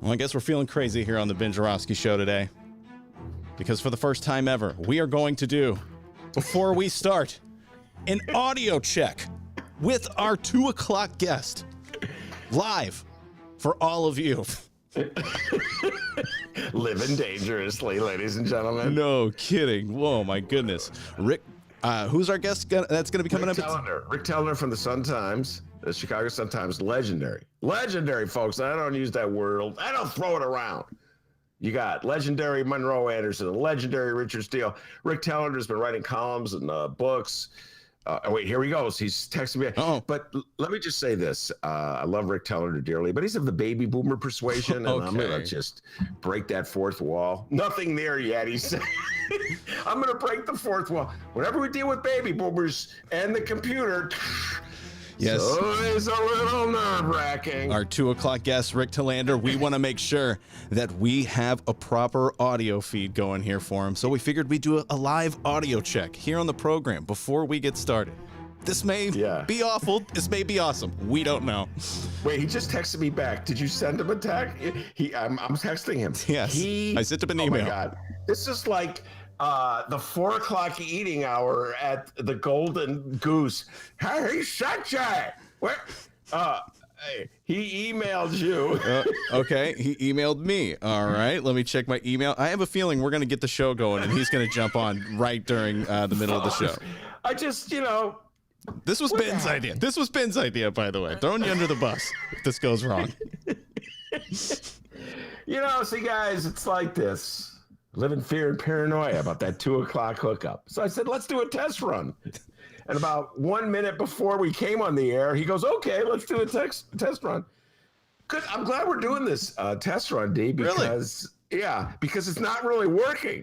Well, I guess we're feeling crazy here on the Ben Joravsky Show today. Because for the first time ever, we are going to do, before we start, an audio check with our 2 o'clock guest. Live for all of you. Living dangerously, ladies and gentlemen. No kidding. Whoa, my goodness. Rick, who's our guest that's going to be coming Rick up? Telander. Rick Telander from the Sun-Times, the Chicago Sun-Times. Legendary. Legendary, folks. I don't use that word. I don't throw it around. You got legendary Monroe Anderson, legendary Richard Steele. Rick Tellander's been writing columns and books. Wait, here he goes. He's texting me. Oh. But let me just say this. I love Rick Telander dearly, but he's of the baby boomer persuasion, and Okay. I'm going to just break that fourth wall. Nothing there yet, he said. I'm going to break the fourth wall. Whenever we deal with baby boomers and the computer... Yes. So it's a little nerve-wracking. Our 2 o'clock guest, Rick Telander, we want to make sure that we have a proper audio feed going here for him. So we figured we'd do a live audio check here on the program before we get started. This may be awful. This may be awesome. We don't know. Wait, he just texted me back. Did you send him a text? I'm texting him. Yes. I sent him an email. Oh, my God. This is like... the 4 o'clock eating hour at the Golden Goose. Hey, Sanjay! Where? He emailed you. Okay, he emailed me. All right, let me check my email. I have a feeling we're going to get the show going, and he's going to jump on right during the middle of the show. I just, This was Ben's idea. This was Ben's idea, by the way. Throwing you under the bus if this goes wrong. See, guys, it's like this. Live in fear and paranoia about that 2 o'clock hookup. So I said, let's do a test run. And about 1 minute before we came on the air, he goes, okay, let's do a test run. Good. I'm glad we're doing this test run, D, because, because it's not really working.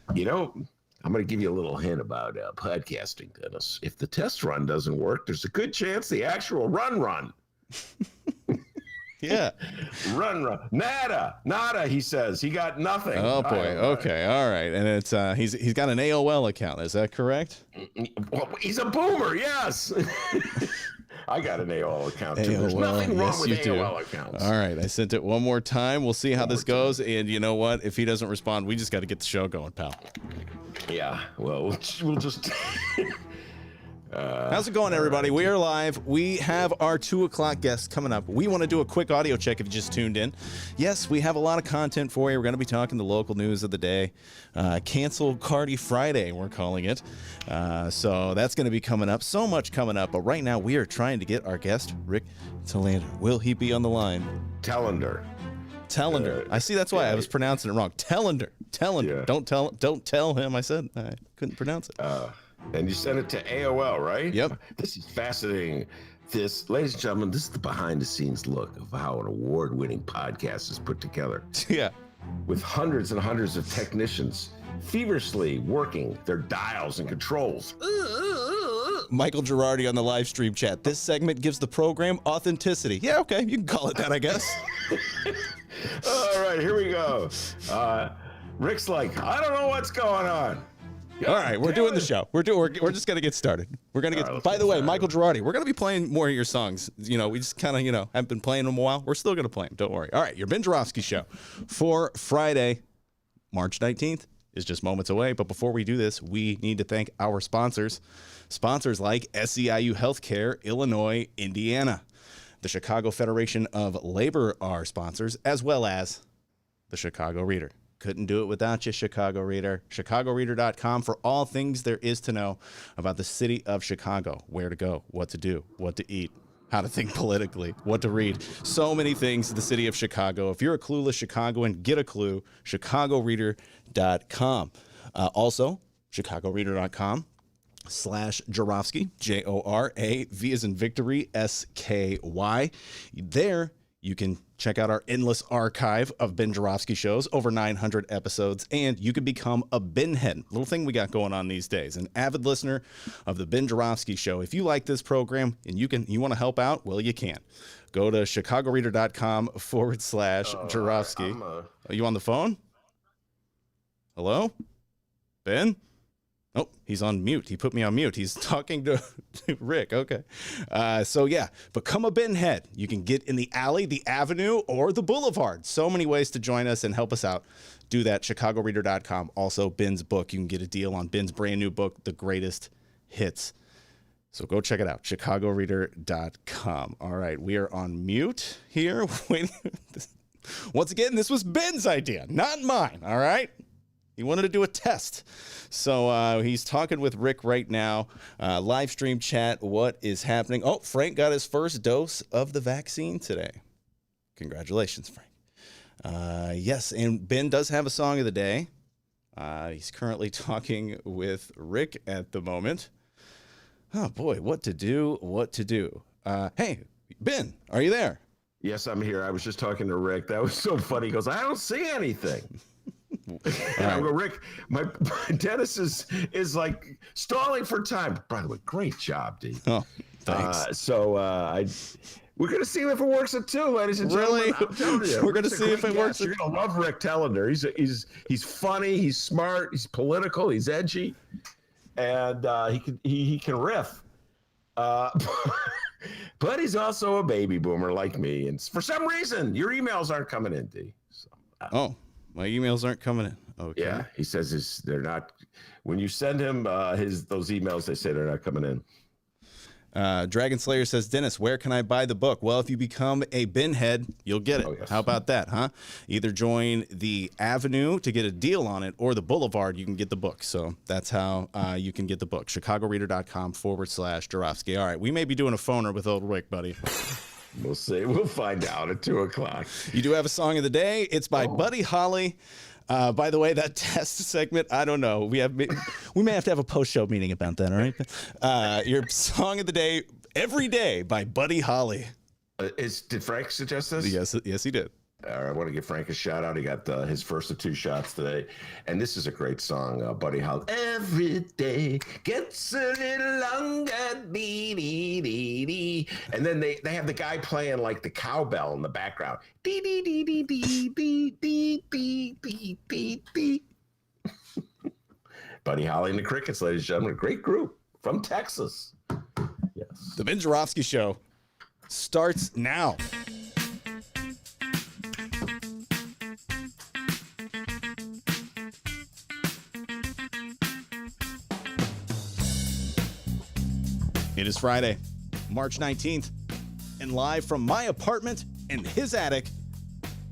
I'm going to give you a little hint about podcasting, Dennis. If the test run doesn't work, there's a good chance the actual run. Yeah. Run. Nada, he says. He got nothing. Oh, boy. Okay. All right. And it's he's got an AOL account. Is that correct? Well, he's a boomer, yes. I got an AOL account, too. There's nothing wrong with AOL accounts. All right. I sent it one more time. We'll see how this goes. And you know what? If he doesn't respond, we just got to get the show going, pal. Yeah. Well, we'll just... How's it going, everybody? We are live. We have our 2 o'clock guest coming up. We want to do a quick audio check if you just tuned in. Yes, we have a lot of content for you. We're going to be talking the local news of the day. Cancel Cardi Friday, we're calling it. So that's going to be coming up. So much coming up. But right now, we are trying to get our guest, Rick Telander. Will he be on the line? Telander. I see. That's why I was pronouncing it wrong. Telander. Yeah. Don't tell him I said I couldn't pronounce it. And you sent it to AOL, right? Yep. This is fascinating. Ladies and gentlemen, this is the behind-the-scenes look of how an award-winning podcast is put together. Yeah. With hundreds and hundreds of technicians feverishly working their dials and controls. Michael Girardi on the live stream chat. This segment gives the program authenticity. Yeah, okay. You can call it that, I guess. All right, here we go. Rick's like, I don't know what's going on. All right, we're doing the show. We're just gonna get started. We're gonna get. By the way, Michael Girardi, we're gonna be playing more of your songs. We just kind of haven't been playing them a while. We're still gonna play them. Don't worry. All right, your Ben Joravsky Show for Friday, March 19th is just moments away. But before we do this, we need to thank our sponsors. Sponsors like SEIU Healthcare, Illinois, Indiana. The Chicago Federation of Labor are sponsors, as well as the Chicago Reader. Couldn't do it without you, Chicago Reader. ChicagoReader.com for all things there is to know about the city of Chicago. Where to go, what to do, what to eat, how to think politically, what to read. So many things in the city of Chicago. If you're a clueless Chicagoan, get a clue. ChicagoReader.com. Also, ChicagoReader.com/Joravsky, Jorav as in victory, SKY. There, you can check out our endless archive of Ben Joravsky shows, over 900 episodes, and you can become a Ben head. Little thing we got going on these days. An avid listener of the Ben Joravsky Show. If you like this program and you want to help out, well, you can. Go to ChicagoReader.com/Joravsky. Are you on the phone? Hello? Ben? Oh, he's on mute. He put me on mute. He's talking to Rick. Okay. So, yeah, become a bin head. You can get in the alley, the avenue, or the boulevard. So many ways to join us and help us out. Do that. ChicagoReader.com. Also, Ben's book. You can get a deal on Ben's brand new book, The Greatest Hits. So go check it out. ChicagoReader.com. All right. We are on mute here. Once again, this was Ben's idea, not mine. All right. He wanted to do a test. So he's talking with Rick right now. Live stream chat. What is happening? Oh, Frank got his first dose of the vaccine today. Congratulations, Frank. Yes, and Ben does have a song of the day. He's currently talking with Rick at the moment. Oh, boy, what to do, what to do. Hey, Ben, are you there? Yes, I'm here. I was just talking to Rick. That was so funny. He goes, I don't see anything. And I go, Rick, my Dennis is like stalling for time. By the way, great job, D. Oh, thanks. We're gonna see if it works at 2, ladies and gentlemen. Really? I'm telling you, We're gonna see if it works. You're gonna love Rick Telander. He's funny. He's smart. He's political. He's edgy, and he can riff. But he's also a baby boomer like me, and for some reason, your emails aren't coming in, D. So, oh. My emails aren't coming in. Okay. Yeah, he says they're not. When you send him those emails, they say they're not coming in. Dragon Slayer says, Dennis, where can I buy the book? Well, if you become a bin head, you'll get it. Oh, yes. How about that, huh? Either join the Avenue to get a deal on it, or the Boulevard, you can get the book. So that's how you can get the book. ChicagoReader.com/Jarofsky. All right, we may be doing a phoner with old Rick, buddy. We'll see. We'll find out at 2:00. You do have a song of the day. It's by Buddy Holly. By the way, that test segment, I don't know. We may have to have a post-show meeting about that, all right? Your song of the day, Every Day by Buddy Holly. Did Frank suggest this? Yes, he did. I want to give Frank a shout out. He got his first of 2 shots today. And this is a great song, Buddy Holly. Every day gets a little longer. Dee, dee, dee, dee. And then they have the guy playing like the cowbell in the background. Dee, dee, dee, dee, dee, dee, dee, dee, dee, dee, dee. Buddy Holly and the Crickets, ladies and gentlemen. Great group from Texas. Yes. The Ben Jarofsky Show starts now. It is Friday, March 19th, and live from my apartment in his attic,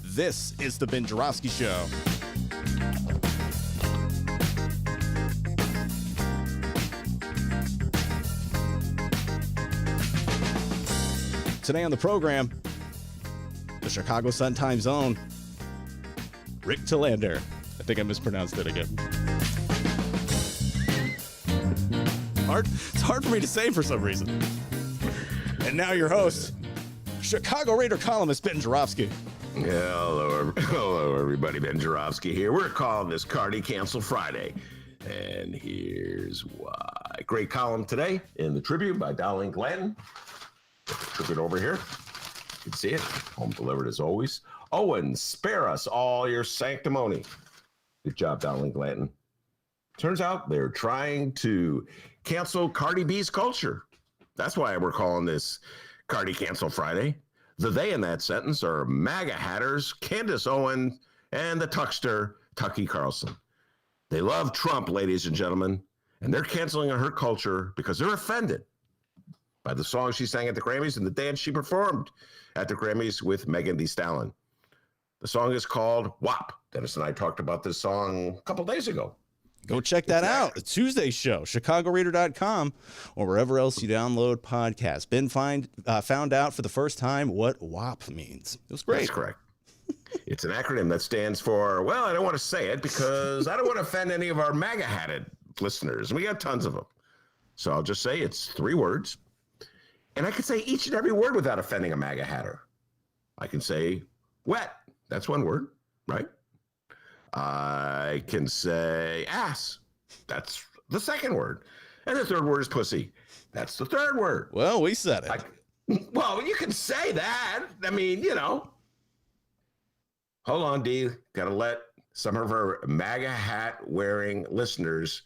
this is the Ben Jarofsky Show. Today on the program, the Chicago Sun-Times own Rick Telander. I think I mispronounced it again. It's hard for me to say for some reason. And now your host, Chicago Raider columnist Ben Jarofsky. Hello, everybody. Ben Jarofsky here. We're calling this Cardi Cancel Friday. And here's why. Great column today in the Tribune by Darlene Glanton. Tribune over here. You can see it. Home delivered as always. Oh, and spare us all your sanctimony. Good job, Darlene Glanton. Turns out they're trying to cancel Cardi B's culture. That's why we're calling this Cardi Cancel Friday. The they in that sentence are MAGA hatters, Candace Owen, and the Tuckster, Tucky Carlson. They love Trump, ladies and gentlemen, and they're canceling her culture because they're offended by the song she sang at the Grammys and the dance she performed at the Grammys with Megan Thee Stallion. The song is called WAP. Dennis and I talked about this song a couple days ago. Go check that out. The Tuesday show, ChicagoReader.com, or wherever else you download podcasts. Ben found out for the first time what WAP means. It was great. That's correct. It's an acronym that stands for, well, I don't want to say it because I don't want to offend any of our MAGA-hatted listeners. We got tons of them. So I'll just say it's 3 words. And I can say each and every word without offending a MAGA-hatter. I can say wet. That's 1 word, right? I can say ass. That's the 2nd word. And the 3rd word is pussy. That's the 3rd word. Well, we said it. Well, you can say that. I mean, you know. Hold on, D. Got to let some of our MAGA hat wearing listeners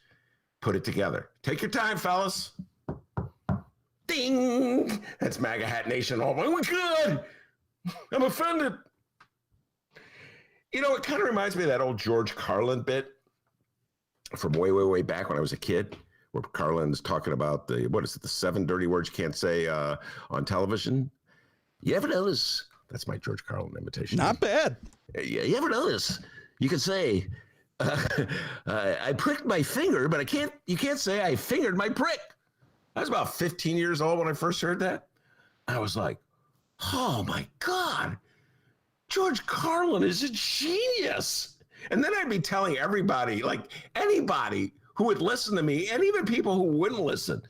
put it together. Take your time, fellas. Ding! That's MAGA Hat Nation. Oh my God! I'm offended. You know, it kind of reminds me of that old George Carlin bit from way, way, way back when I was a kid, where Carlin's talking about the 7 dirty words you can't say on television. You ever notice? That's my George Carlin imitation. Not bad. You ever notice? You can say, I pricked my finger, but you can't say I fingered my prick. I was about 15 years old when I first heard that. I was like, oh my God, George Carlin is a genius. And then I'd be telling everybody, like anybody who would listen to me, and even people who wouldn't listen,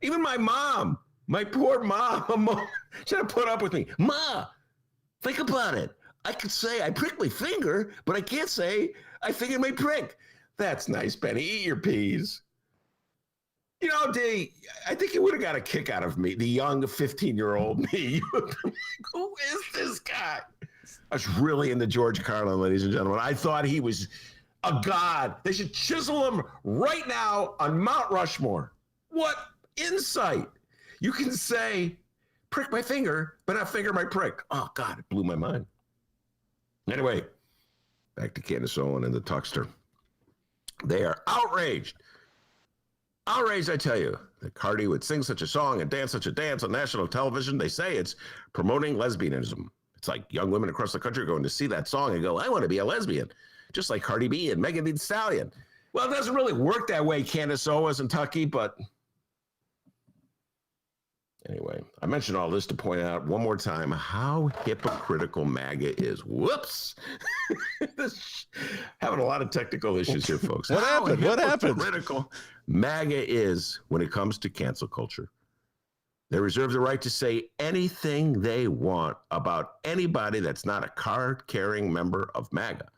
even my mom, my poor mom, should have put up with me. Ma, think about it. I could say I pricked my finger, but I can't say I fingered my prick. That's nice, Benny. Eat your peas. You know, D, I think you would have got a kick out of me, the young 15-year-old me. Who is this guy? I was really into George Carlin, ladies and gentlemen. I thought he was a god. They should chisel him right now on Mount Rushmore. What insight. You can say, prick my finger, but not finger my prick. Oh, God, it blew my mind. Anyway, back to Candace Owen and the Tuckster. They are outraged. Outraged, I tell you, that Cardi would sing such a song and dance such a dance on national television. They say it's promoting lesbianism. It's like young women across the country going to see that song and go, I want to be a lesbian, just like Cardi B and Megan Thee Stallion. Well, it doesn't really work that way, Candace Owens and Tucky, but anyway, I mentioned all this to point out one more time how hypocritical MAGA is. Whoops. Having a lot of technical issues here, folks. What happened? What happened? Hypocritical MAGA is when it comes to cancel culture. They reserve the right to say anything they want about anybody that's not a card-carrying member of MAGA.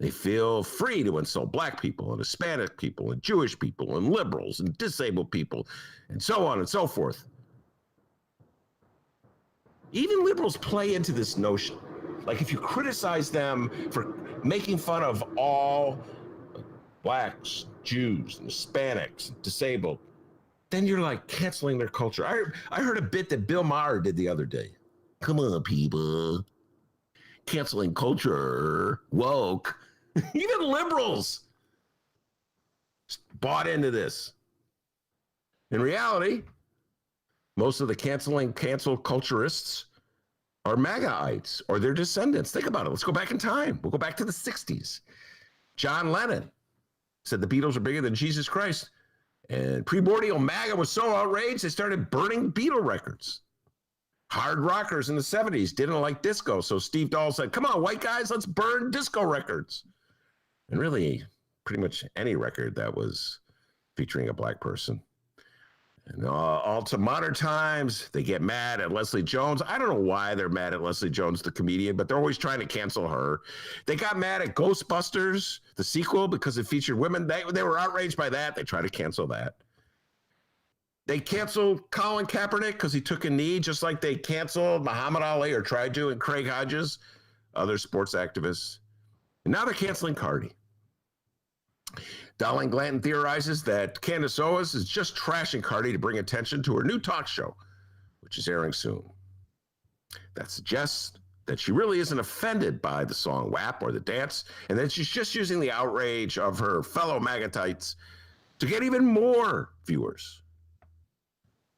They feel free to insult Black people and Hispanic people and Jewish people and liberals and disabled people and so on and so forth. Even liberals play into this notion. Like if you criticize them for making fun of all Blacks, Jews, and Hispanics, and disabled, then you're like canceling their culture. I heard a bit that Bill Maher did the other day. Come on, people. Canceling culture, woke. Even liberals bought into this. In reality, most of the cancel culturists are MAGAites or their descendants. Think about it. Let's go back in time. We'll go back to the 60s. John Lennon said the Beatles are bigger than Jesus Christ. And primordial MAGA was so outraged, they started burning Beatle records. Hard rockers in the 70s didn't like disco, so Steve Dahl said, come on, white guys, let's burn disco records. And really, pretty much any record that was featuring a Black person. And all to modern times, they get mad at Leslie Jones. I don't know why they're mad at Leslie Jones, the comedian, but they're always trying to cancel her. They got mad at Ghostbusters, the sequel, because it featured women. They were outraged by that. They try to cancel that. They canceled Colin Kaepernick because he took a knee, just like they canceled Muhammad Ali or tried to, and Craig Hodges, other sports activists. And now they're canceling Cardi. Darling Glanton theorizes that Candace Owens is just trashing Cardi to bring attention to her new talk show, which is airing soon. That suggests that she really isn't offended by the song WAP or the dance, and that she's just using the outrage of her fellow MAGAtites to get even more viewers.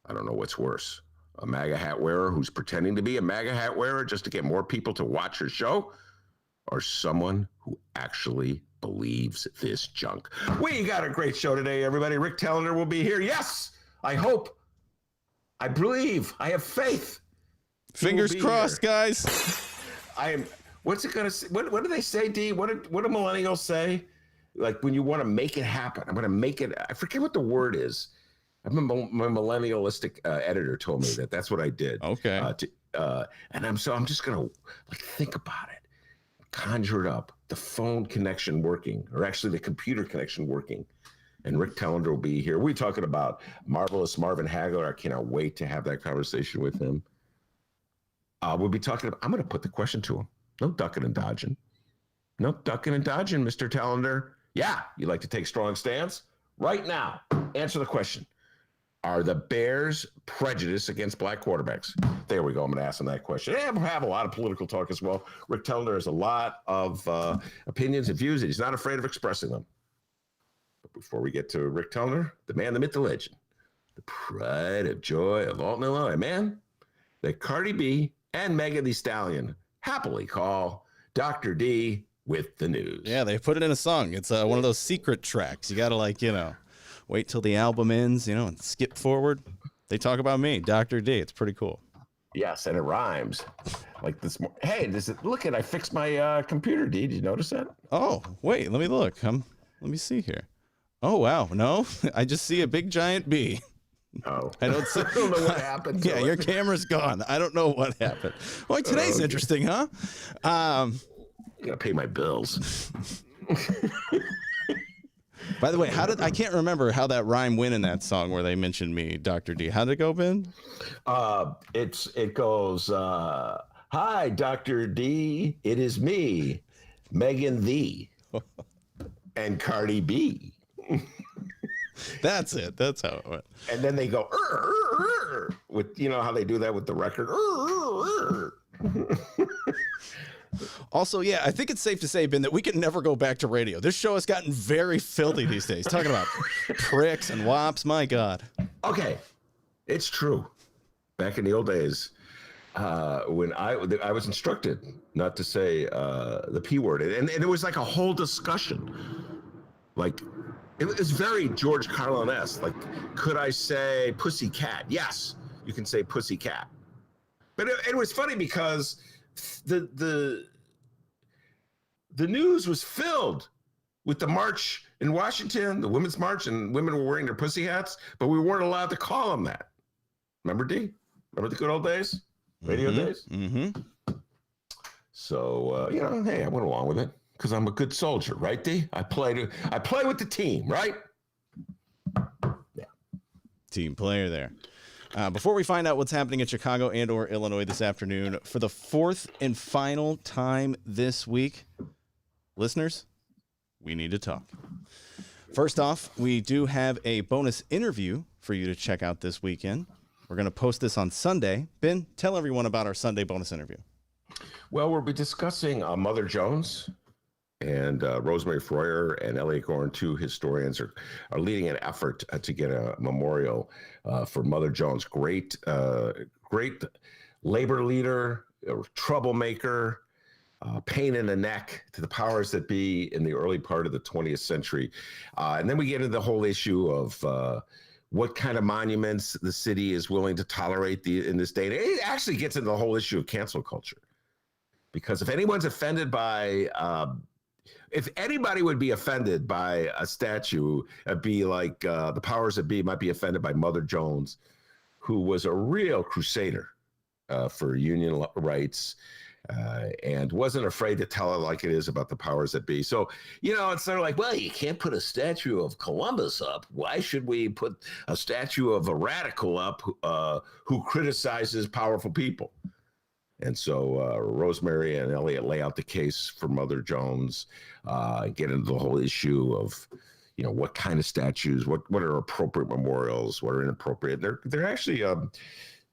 I don't know what's worse, a MAGA hat wearer who's pretending to be a MAGA hat wearer just to get more people to watch her show, or someone who actually believes this junk. We got a great show today, everybody. Rick Telander will be here. Yes, I hope. I believe. I have faith. Fingers crossed, guys. I am. What's it gonna say? What do they say, D? What do millennials say? Like when you want to make it happen, I'm gonna make it. I forget what the word is. I remember my millennialistic editor told me that's what I did. Okay. And I'm just gonna like think about it, conjure it up, the phone connection working, or actually the computer connection working. And Rick Telander will be here. We're talking about marvelous Marvin Hagler. I cannot wait to have that conversation with him. We'll be talking about, I'm going to put the question to him. No ducking and dodging. No ducking and dodging, Mr. Telander. Yeah, you like to take strong stance? right now, answer the question. Are the Bears prejudiced against black quarterbacks? There we go. I'm going to ask them that question. And we'll have a lot of political talk as well. Rick Telander has a lot of opinions and views, and he's not afraid of expressing them. But before we get to Rick Telander, the man, the myth, the legend, the pride of joy of Alton, Illinois, man, that Cardi B and Megan Thee Stallion happily call Dr. D with the news. Yeah, they put it in a song. It's one of those secret tracks. You got to, wait till the album ends, and skip forward. They talk about me, Dr. D. It's pretty cool. Yes, and it rhymes. Like this. Hey, look at, I fixed my computer, D. Did you notice that? Oh, wait, let me look. Let me see here. Oh, wow. No, I just see a big giant B. Oh, I don't know what happened. Yeah, your camera's gone. I don't know what happened. Well, today's interesting, huh? You gotta pay my bills. By the way, I can't remember how that rhyme went in that song where they mentioned me, Dr. D. How did it go, Ben? It goes, hi, Dr. D. It is me, Megan Thee, and Cardi B. That's it. That's how it went. And then they go, with, how they do that with the record. Also, yeah, I think it's safe to say, Ben, that we can never go back to radio. This show has gotten very filthy these days. Talking about pricks and wops, my God. Okay, it's true. Back in the old days, when I was instructed not to say the P word, and it was like a whole discussion. Like, it was very George Carlin-esque. Like, could I say pussy cat? Yes, you can say pussy cat. But it was funny because the news was filled with the march in Washington, the Women's March, and women were wearing their pussy hats, but we weren't allowed to call them that. Remember, D? Remember the good old days? Radio days? Mm-hmm. So, hey, I went along with it because I'm a good soldier, right, D? I play with the team, right? Yeah. Team player there. Before we find out what's happening in Chicago and or Illinois this afternoon, for the fourth and final time this week, listeners, we need to talk. First off, we do have a bonus interview for you to check out this weekend. We're going to post this on Sunday. Ben, tell everyone about our Sunday bonus interview. Well, we'll be discussing Mother Jones, and Rosemary Froyer and Elliot Gorn, two historians, are leading an effort to get a memorial for Mother Jones. Great labor leader, troublemaker, pain in the neck to the powers that be in the early part of the 20th century. And then we get into the whole issue of what kind of monuments the city is willing to tolerate in this day. And it actually gets into the whole issue of cancel culture. Because if anyone's offended by if anybody would be offended by a statue, it'd be like the powers that be might be offended by Mother Jones, who was a real crusader for union rights and wasn't afraid to tell it like it is about the powers that be. So, it's sort of like, well, you can't put a statue of Columbus up. Why should we put a statue of a radical up who criticizes powerful people? And so Rosemary and Elliot lay out the case for Mother Jones, get into the whole issue of, what kind of statues, what are appropriate memorials, what are inappropriate. They're actually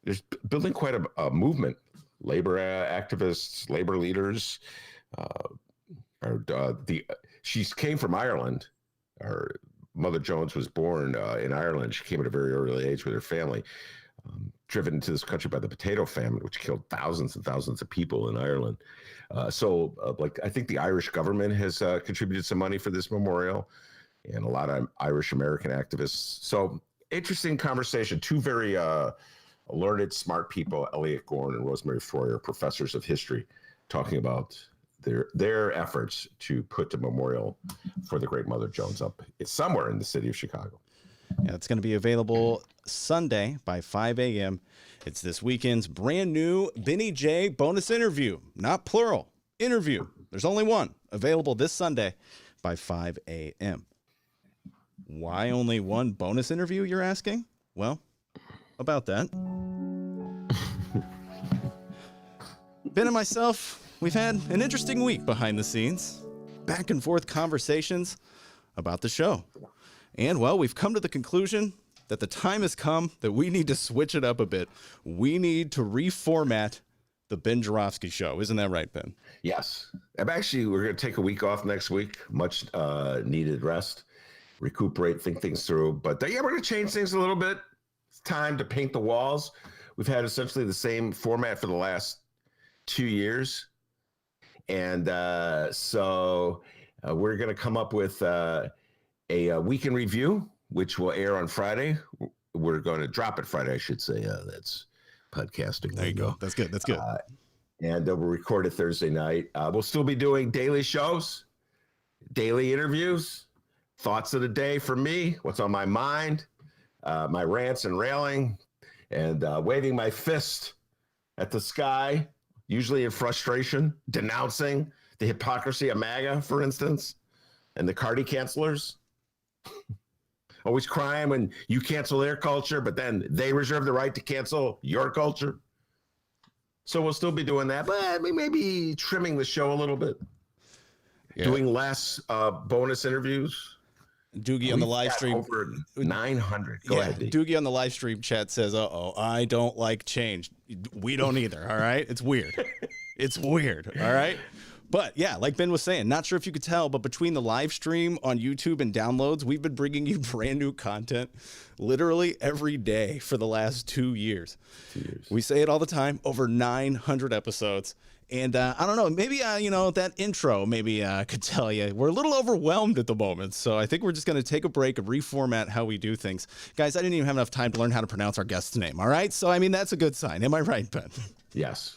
there's building quite a movement. Labor activists, labor leaders. She came from Ireland. Mother Jones was born in Ireland. She came at a very early age with her family. Driven into this country by the potato famine, which killed thousands and thousands of people in Ireland. I think the Irish government has contributed some money for this memorial, and a lot of Irish American activists. So interesting conversation. Two very learned, smart people, Elliot Gorn and Rosemary Froyer, professors of history, talking about their efforts to put a memorial for the great Mother Jones up. It's somewhere in the city of Chicago. Yeah, it's going to be available Sunday by 5 a.m. It's this weekend's brand new Benny J bonus interview, not plural, interview. There's only one available this Sunday by 5 a.m. Why only one bonus interview, you're asking? Well, about that. Ben and myself, we've had an interesting week behind the scenes. Back and forth conversations about the show. And, well, we've come to the conclusion that the time has come that we need to switch it up a bit. We need to reformat the Ben Joravsky Show. Isn't that right, Ben? Yes. We're going to take a week off next week. Much needed rest, recuperate, think things through. But we're going to change things a little bit. It's time to paint the walls. We've had essentially the same format for the last 2 years. And so we're going to come up with a week in review, which will air on Friday. We're going to drop it Friday, I should say. That's podcasting. There you go. That's good. That's good. And we'll record it Thursday night. We'll still be doing daily shows, daily interviews, thoughts of the day from me, what's on my mind, my rants and railing, and waving my fist at the sky, usually in frustration, denouncing the hypocrisy of MAGA, for instance, and the Cardi cancelers. Always crying when you cancel their culture, but then they reserve the right to cancel your culture. So we'll still be doing that, but maybe trimming the show a little bit, doing less bonus interviews. Doogie on the live stream. Over 900. Go ahead, D. Doogie on the live stream chat says, I don't like change. We don't either, all right? It's weird. It's weird, all right? But yeah, like Ben was saying, not sure if you could tell, but between the live stream on YouTube and downloads, we've been bringing you brand new content literally every day for the last 2 years. 2 years. We say it all the time, over 900 episodes. And I don't know, maybe, that intro maybe could tell you. We're a little overwhelmed at the moment, so I think we're just going to take a break and reformat how we do things. Guys, I didn't even have enough time to learn how to pronounce our guest's name, all right? So, that's a good sign. Am I right, Ben? Yes.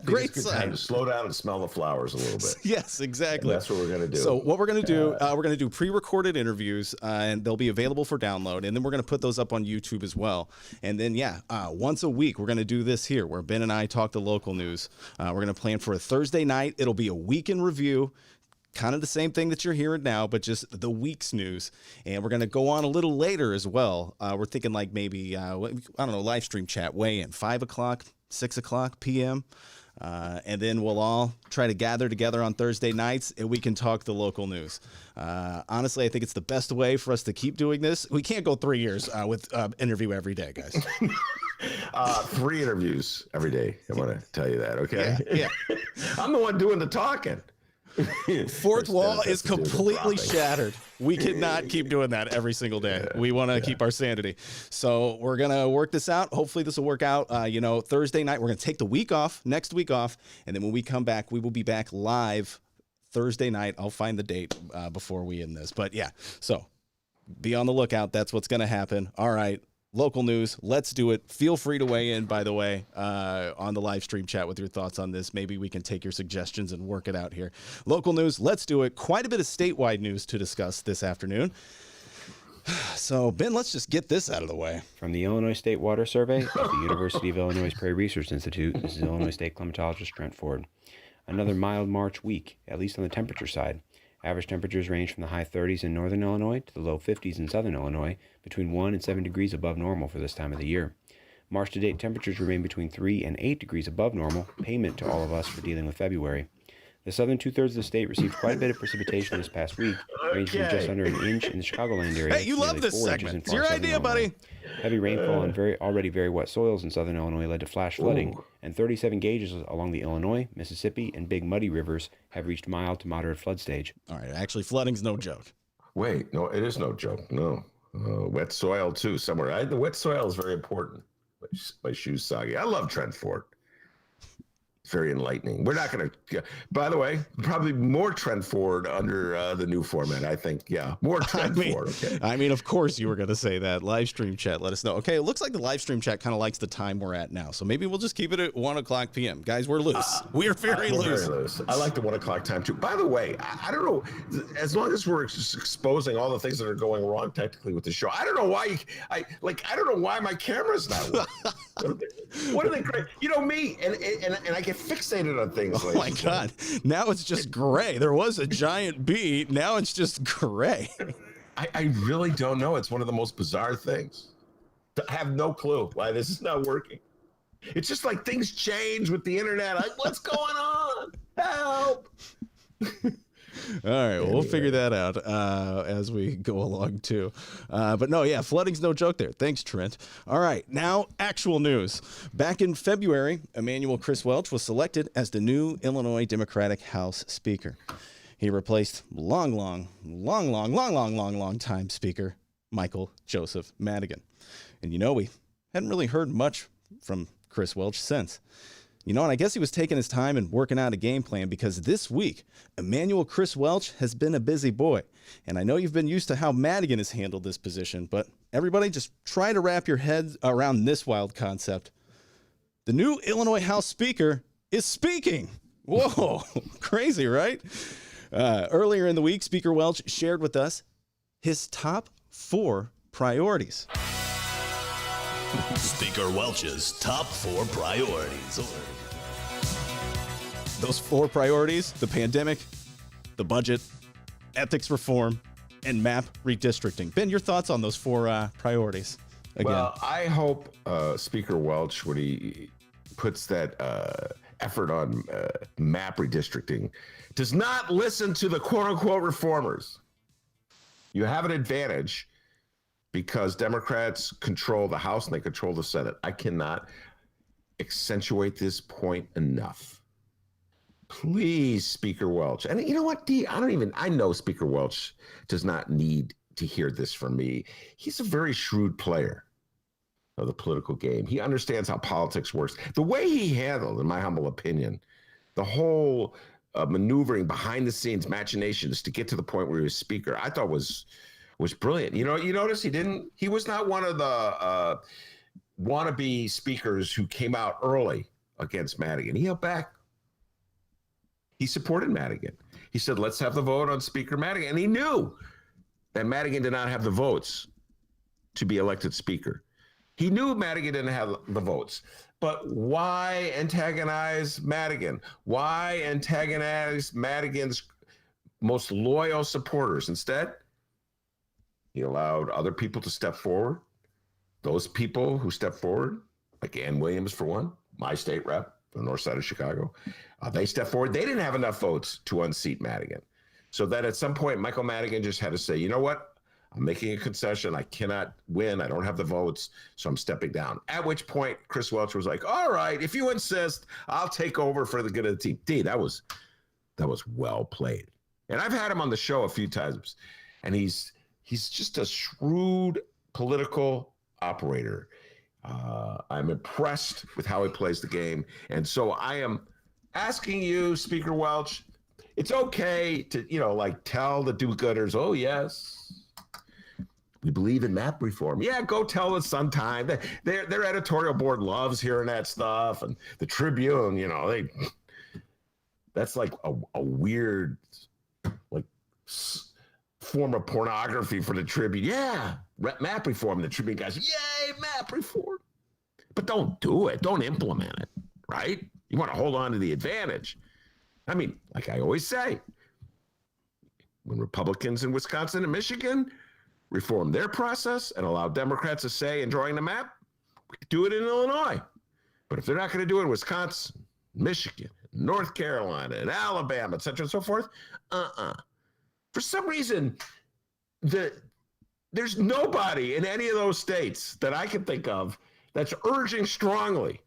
Great sign. Time to slow down and smell the flowers a little bit. Yes, exactly. And that's what we're going to do. So what we're going to do, we're going to do pre-recorded interviews, and they'll be available for download. And then we're going to put those up on YouTube as well. And then, once a week, we're going to do this here where Ben and I talk the local news. We're going to plan for a Thursday night. It'll be a week in review. Kind of the same thing that you're hearing now, but just the week's news. And we're going to go on a little later as well. We're thinking like maybe, live stream chat weigh in 5 o'clock, 6 o'clock p.m., and then we'll all try to gather together on Thursday nights and we can talk the local news. Honestly, I think it's the best way for us to keep doing this. We can't go 3 years with interview every day, guys. 3 interviews every day. I want to tell you that, okay? Yeah. I'm the one doing the talking. Fourth wall is completely shattered. We cannot keep doing that every single day. We want to keep our sanity. So we're going to work this out. Hopefully this will work out. Thursday night, we're going to take the week off, next week off. And then when we come back, we will be back live Thursday night. I'll find the date before we end this. But so be on the lookout. That's what's going to happen. All right. Local news, let's do it. Feel free to weigh in, by the way, on the live stream chat with your thoughts on this. Maybe we can take your suggestions and work it out here. Local news, let's do it. Quite a bit of statewide news to discuss this afternoon. So, Ben, let's just get this out of the way. From the Illinois State Water Survey at the University of Illinois Prairie Research Institute, this is Illinois State climatologist Trent Ford. Another mild March week, at least on the temperature side. Average temperatures range from the high 30s in northern Illinois to the low 50s in southern Illinois, between 1 and 7 degrees above normal for this time of the year. March to date temperatures remain between 3 and 8 degrees above normal, payment to all of us for dealing with February. The southern two-thirds of the state received quite a bit of precipitation this past week, ranging from just under an inch in the Chicagoland area. Hey, you love this segment. It's your idea, buddy. Heavy rainfall on already very wet soils in southern Illinois led to flash flooding, and 37 gauges along the Illinois, Mississippi, and Big Muddy rivers have reached mild to moderate flood stage. All right, actually, flooding's no joke. Wait, no, it is no joke. No. Wet soil, too, somewhere. The wet soil is very important. My shoes soggy. I love Trent Ford. Very enlightening. We're not going to, by the way, probably more Trent Ford under the new format, I think. Yeah, more Trent Ford. Okay. Of course you were going to say that. Live stream chat, let us know. Okay, it looks like the live stream chat kind of likes the time we're at now. So maybe we'll just keep it at 1 o'clock p.m. Guys, we're loose. We're very loose. I like the 1 o'clock time, too. By the way, I don't know, as long as we're exposing all the things that are going wrong technically with the show, I don't know why, I don't know why my camera's not working. What are they great? Me, and I get fixated on things. Oh my God! Now it's just gray. There was a giant bee. Now it's just gray. I really don't know. It's one of the most bizarre things. I have no clue why this is not working. It's just like things change with the internet. Like, what's going on? Help! All right, well, we'll figure that out as we go along, too. But no, yeah, flooding's no joke there. Thanks, Trent. All right, now actual news. Back in February, Emmanuel Chris Welch was selected as the new Illinois Democratic House Speaker. He replaced long time Speaker Michael Joseph Madigan. And we hadn't really heard much from Chris Welch since. And I guess he was taking his time and working out a game plan because this week, Emmanuel Chris Welch has been a busy boy. And I know you've been used to how Madigan has handled this position, but everybody just try to wrap your heads around this wild concept. The new Illinois House Speaker is speaking. Whoa, crazy, right? Earlier in the week, Speaker Welch shared with us his top 4 priorities. Speaker Welch's top 4 priorities. Those 4 priorities: the pandemic, the budget, ethics reform, and map redistricting. Ben, your thoughts on those 4 priorities? Again. Well, I hope Speaker Welch, when he puts that effort on map redistricting, does not listen to the quote-unquote reformers. You have an advantage because Democrats control the House and they control the Senate. I cannot accentuate this point enough. Please, Speaker Welch. And you know what, D? I know Speaker Welch does not need to hear this from me. He's a very shrewd player of the political game. He understands how politics works. The way he handled, in my humble opinion, the whole maneuvering behind the scenes machinations to get to the point where he was speaker, I thought was brilliant. You notice he was not one of the wannabe speakers who came out early against Madigan. He held back. He supported Madigan. He said, let's have the vote on Speaker Madigan. And he knew that Madigan did not have the votes to be elected speaker. He knew Madigan didn't have the votes. But why antagonize Madigan? Why antagonize Madigan's most loyal supporters? Instead, he allowed other people to step forward. Those people who stepped forward, like Ann Williams, for one, my state rep from the north side of Chicago, they stepped forward. They didn't have enough votes to unseat Madigan. So that at some point, Michael Madigan just had to say, you know what? I'm making a concession. I cannot win. I don't have the votes, so I'm stepping down. At which point, Chris Welch was like, all right, if you insist, I'll take over for the good of the team. D, that was well played. And I've had him on the show a few times, and he's just a shrewd political operator. I'm impressed with how he plays the game. And so I am asking you, Speaker Welch, it's okay to, tell the do-gooders, oh, yes, we believe in map reform. Yeah, go tell the Sun-Times. Their editorial board loves hearing that stuff. And the Tribune, that's like a weird, form of pornography for the Tribune. Yeah, map reform. The Tribune guys, yay, map reform. But don't do it. Don't implement it, right? You want to hold on to the advantage. I mean, like I always say, when Republicans in Wisconsin and Michigan reform their process and allow Democrats a say in drawing the map, we could do it in Illinois. But if they're not going to do it in Wisconsin, Michigan, North Carolina, and Alabama, et cetera and so forth, For some reason, there's nobody in any of those states that I can think of that's urging strongly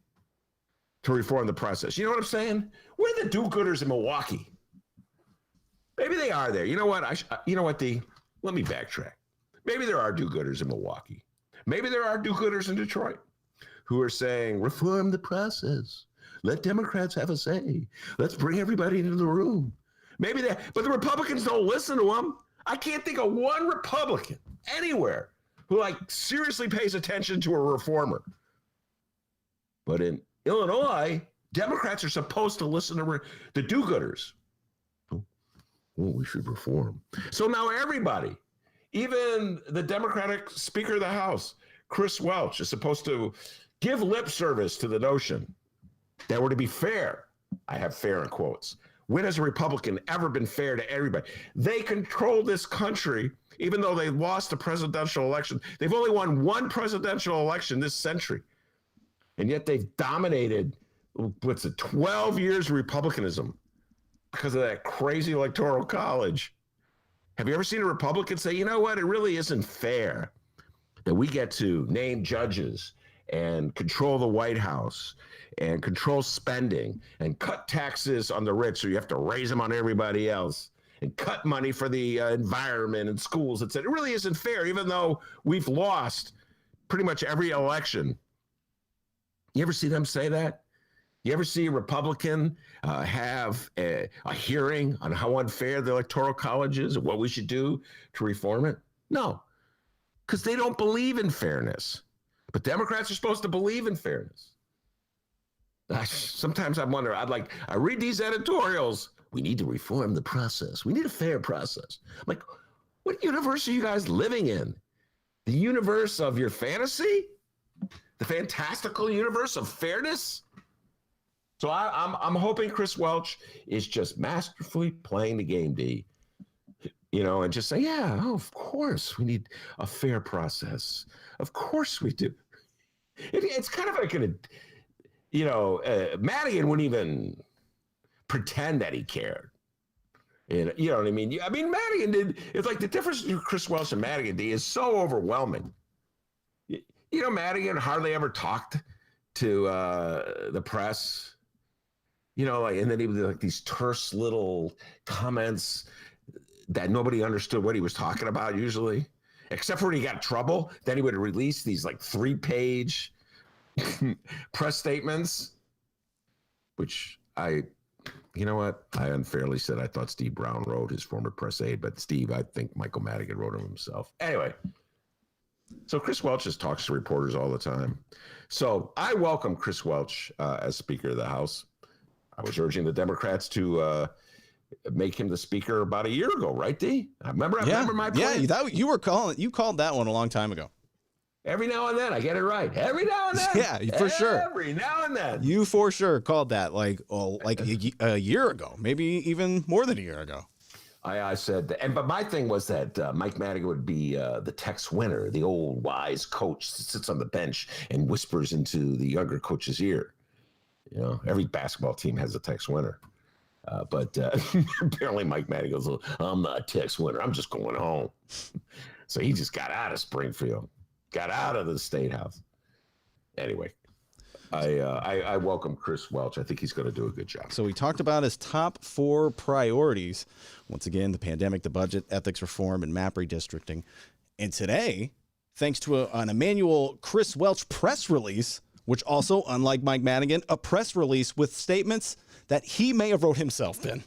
to reform the process. You know what I'm saying? Where are the do-gooders in Milwaukee? Maybe they are there. You know what? Let me backtrack. Maybe there are do-gooders in Milwaukee. Maybe there are do-gooders in Detroit who are saying, reform the process. Let Democrats have a say. Let's bring everybody into the room. Maybe that, but the Republicans don't listen to them. I can't think of one Republican anywhere who seriously pays attention to a reformer. But in Illinois, Democrats are supposed to listen to the do-gooders. Oh, we should reform. So now everybody, even the Democratic Speaker of the House, Chris Welch, is supposed to give lip service to the notion that we're to be fair. I have fair in quotes. When has a Republican ever been fair to everybody? They control this country, even though they lost a presidential election. They've only won one presidential election this century. And yet they've dominated, 12 years of republicanism because of that crazy electoral college. Have you ever seen a Republican say, you know what, it really isn't fair that we get to name judges and control the White House and control spending and cut taxes on the rich so you have to raise them on everybody else and cut money for the environment and schools, etc. It really isn't fair, even though we've lost pretty much every election. You ever see them say that? You ever see a Republican have a hearing on how unfair the Electoral College is and what we should do to reform it? No, because they don't believe in fairness. But Democrats are supposed to believe in fairness. Sometimes I wonder, I read these editorials. We need to reform the process. We need a fair process. I'm like, what universe are you guys living in? The universe of your fantasy? The fantastical universe of fairness? So I'm hoping Chris Welch is just masterfully playing the game, D. And just say, yeah, of course we need a fair process. Of course we do. It's kind of like Madigan wouldn't even pretend that he cared. You know what I mean? I mean, Madigan did. It's like the difference between Chris Welch and Madigan, D, is so overwhelming. Madigan hardly ever talked to the press. And then he would do like these terse little comments that nobody understood what he was talking about usually, except for when he got in trouble. Then he would release these like 3-page press statements, which I unfairly said I thought Steve Brown wrote, his former press aide, but Steve, I think Michael Madigan wrote them himself. Anyway, so Chris Welch just talks to reporters all the time. So I welcome Chris Welch as Speaker of the House. I was urging the Democrats to make him the speaker about a year ago, right, D? I remember my plan. Yeah, you called that one a long time ago. Every now and then I get it right. Every now and then. Yeah, for sure. Every now and then. You for sure called that like a year ago, maybe even more than a year ago. I said, but my thing was that Mike Madigan would be the Tex Winter, the old wise coach that sits on the bench and whispers into the younger coach's ear. Every basketball team has a Tex Winter. But apparently Mike Madigan goes, I'm not Tex Winter. I'm just going home. So he just got out of Springfield, got out of the State House. Anyway, I welcome Chris Welch. I think he's going to do a good job. So we talked about his top 4 priorities. Once again, the pandemic, the budget, ethics reform, and map redistricting. And today, thanks to an Emmanuel Chris Welch press release, which also, unlike Mike Madigan, a press release with statements that he may have wrote himself in.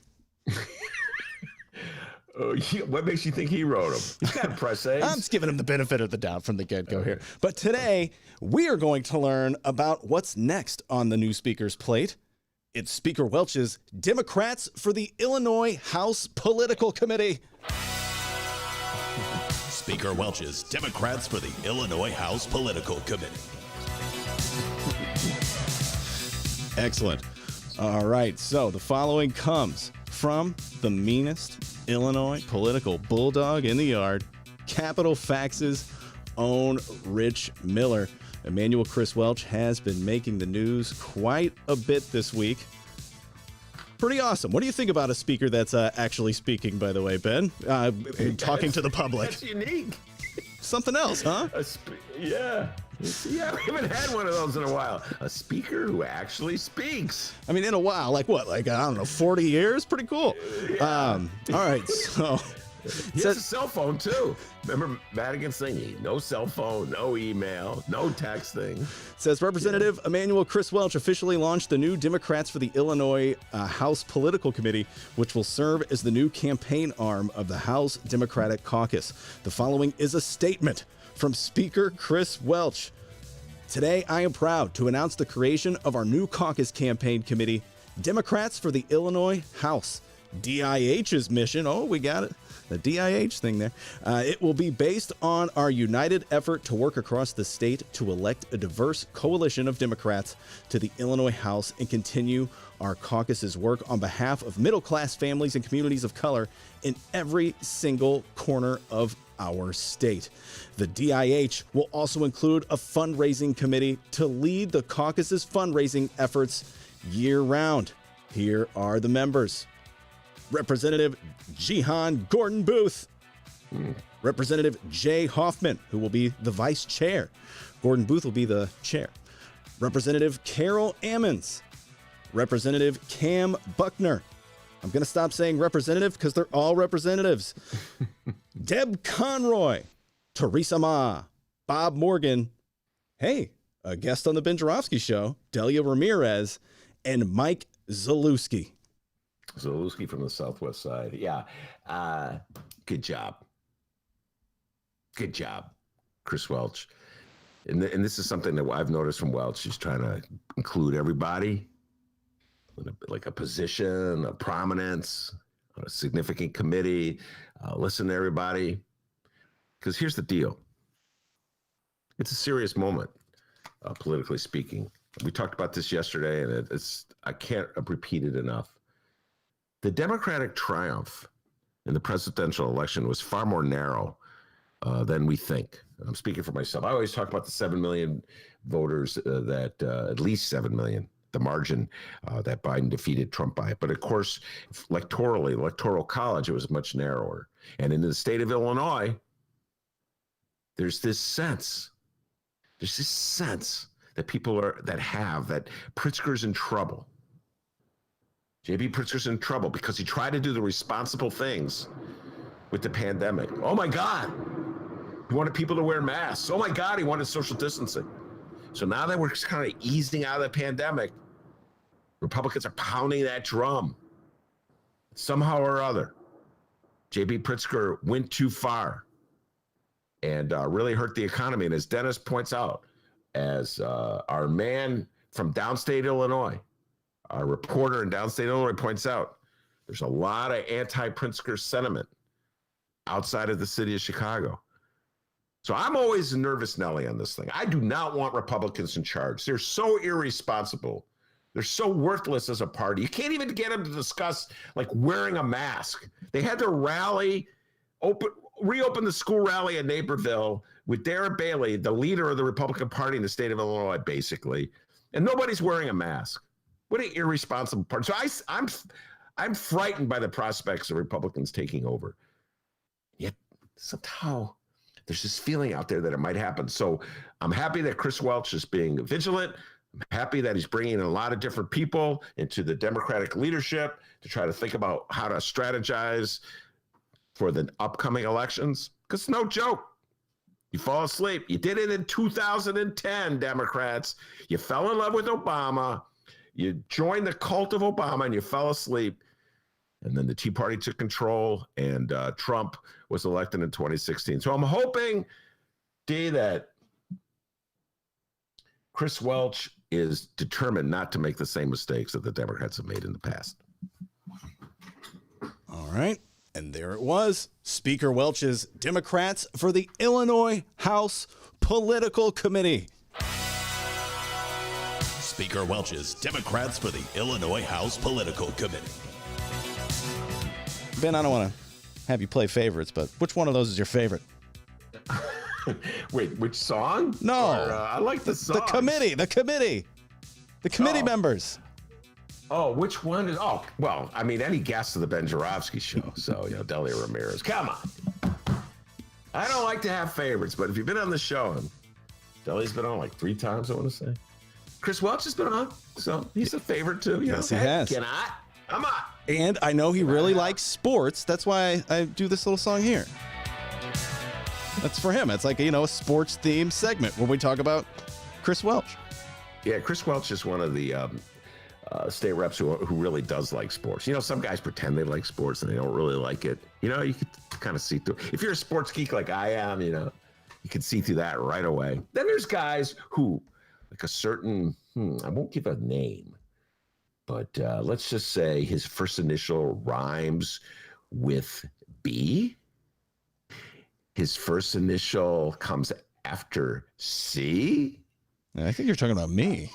What makes you think he wrote them? He's got press aides. I'm just giving him the benefit of the doubt from the get-go here. But today, we are going to learn about what's next on the new speaker's plate. It's Speaker Welch's Democrats for the Illinois House Political Committee. Speaker Welch's Democrats for the Illinois House Political Committee. Excellent. All right, so the following comes from the meanest Illinois political bulldog in the yard, Capital Fax's own Rich Miller. Emmanuel Chris Welch has been making the news quite a bit this week. Pretty awesome. What do you think about a speaker that's actually speaking, by the way, Ben? Talking to the public. That's unique. Something else, huh? Yeah. Yeah, we haven't had one of those in a while. A speaker who actually speaks. I mean, in a while, like what? Like, I don't know, 40 years? Pretty cool. Yeah. All right, so... He has a cell phone, too. Remember Madigan saying, no cell phone, no email, no texting. Says Representative Emmanuel Chris Welch officially launched the new Democrats for the Illinois House Political Committee, which will serve as the new campaign arm of the House Democratic Caucus. The following is a statement from Speaker Chris Welch. Today, I am proud to announce the creation of our new caucus campaign committee, Democrats for the Illinois House. DIH's mission, oh, we got it, the DIH thing there. It will be based on our united effort to work across the state to elect a diverse coalition of Democrats to the Illinois House and continue our caucus's work on behalf of middle-class families and communities of color in every single corner of our state. The DIH will also include a fundraising committee to lead the caucus's fundraising efforts year-round. Here are the members. Representative Jihan Gordon Booth. Representative Jay Hoffman, who will be the vice chair. Gordon Booth will be the chair. Representative Carol Ammons. Representative Cam Buckner. I'm going to stop saying representative because they're all representatives. Deb Conroy. Teresa Ma. Bob Morgan. Hey, a guest on the Ben Joravsky Show, Delia Ramirez, and Mike Zalewski. Zalewski from the Southwest side. Yeah. Good job. Good job, Chris Welch. And this is something that I've noticed from Welch. He's trying to include everybody in like a position, a prominence, a significant committee, listen to everybody. Because here's the deal. It's a serious moment, politically speaking. We talked about this yesterday, and I can't repeat it enough. The Democratic triumph in the presidential election was far more narrow than we think. I'm speaking for myself. I always talk about the 7 million voters at least 7 million, the margin that Biden defeated Trump by. But of course, electoral college, it was much narrower. And in the state of Illinois, there's this sense that that Pritzker's in trouble. J.B. Pritzker's in trouble because he tried to do the responsible things with the pandemic. Oh my God. He wanted people to wear masks. Oh my God, he wanted social distancing. So now that we're kind of easing out of the pandemic, Republicans are pounding that drum. Somehow or other, J.B. Pritzker went too far and really hurt the economy. And as Dennis points out, as our man from downstate Illinois, our reporter in downstate Illinois points out, there's a lot of anti-Pritzker sentiment outside of the city of Chicago. So I'm always a nervous Nelly on this thing. I do not want Republicans in charge. They're so irresponsible. They're so worthless as a party. You can't even get them to discuss like wearing a mask. They had to reopen the school rally in Naperville with Darren Bailey, the leader of the Republican Party in the state of Illinois, basically, and nobody's wearing a mask. What an irresponsible party. So I'm frightened by the prospects of Republicans taking over. Yet somehow there's this feeling out there that it might happen. So I'm happy that Chris Welch is being vigilant. I'm happy that he's bringing in a lot of different people into the Democratic leadership to try to think about how to strategize for the upcoming elections. Because it's no joke. You fall asleep. You did it in 2010, Democrats. You fell in love with Obama. You joined the cult of Obama and you fell asleep. And then the Tea Party took control and Trump was elected in 2016. So I'm hoping, D, that Chris Welch is determined not to make the same mistakes that the Democrats have made in the past. All right. And there it was. Speaker Welch's Democrats for the Illinois House Political Committee. Speaker Welch's Democrats for the Illinois House Political Committee. Ben, I don't want to have you play favorites, but which one of those is your favorite? Wait, which song? No. I like the song. The committee members. Oh, which one is? Oh, well, I mean, any guest of the Ben Joravsky Show. So, Delia Ramirez. Come on. I don't like to have favorites, but if you've been on the show, and Delia's been on like 3 times, I want to say. Chris Welch has been on, so he's a favorite too. Yes, he has. Come on. And I know he really likes sports. That's why I do this little song here. That's for him. It's like, a sports-themed segment where we talk about Chris Welch. Yeah, Chris Welch is one of the state reps who really does like sports. Some guys pretend they like sports and they don't really like it. You can kind of see through. If you're a sports geek like I am, you can see through that right away. Then there's guys who, like a certain, I won't give a name, but let's just say his first initial rhymes with B. His first initial comes after C. I think you're talking about me.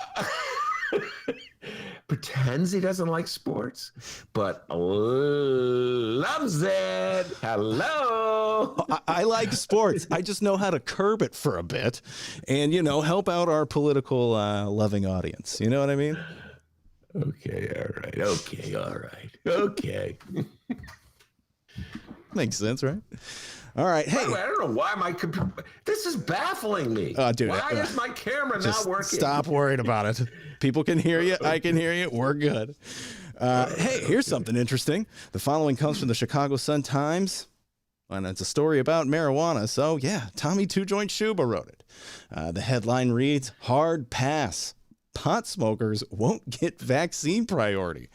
Pretends he doesn't like sports, but loves it. Hello. I like sports. I just know how to curb it for a bit and, help out our political loving audience. You know what I mean? Okay. All right. Okay. Makes sense, right? All right. Hey, By the way, I don't know why my computer. This is baffling me. Dude, why is my camera just not working? stop worrying about it. People can hear you. I can hear you. We're good. Hey, here's something interesting. The following comes from the Chicago Sun-Times, and it's a story about marijuana. So, yeah, Tommy Two Joint Shuba wrote it. The headline reads, "Hard pass. Pot smokers won't get vaccine priority."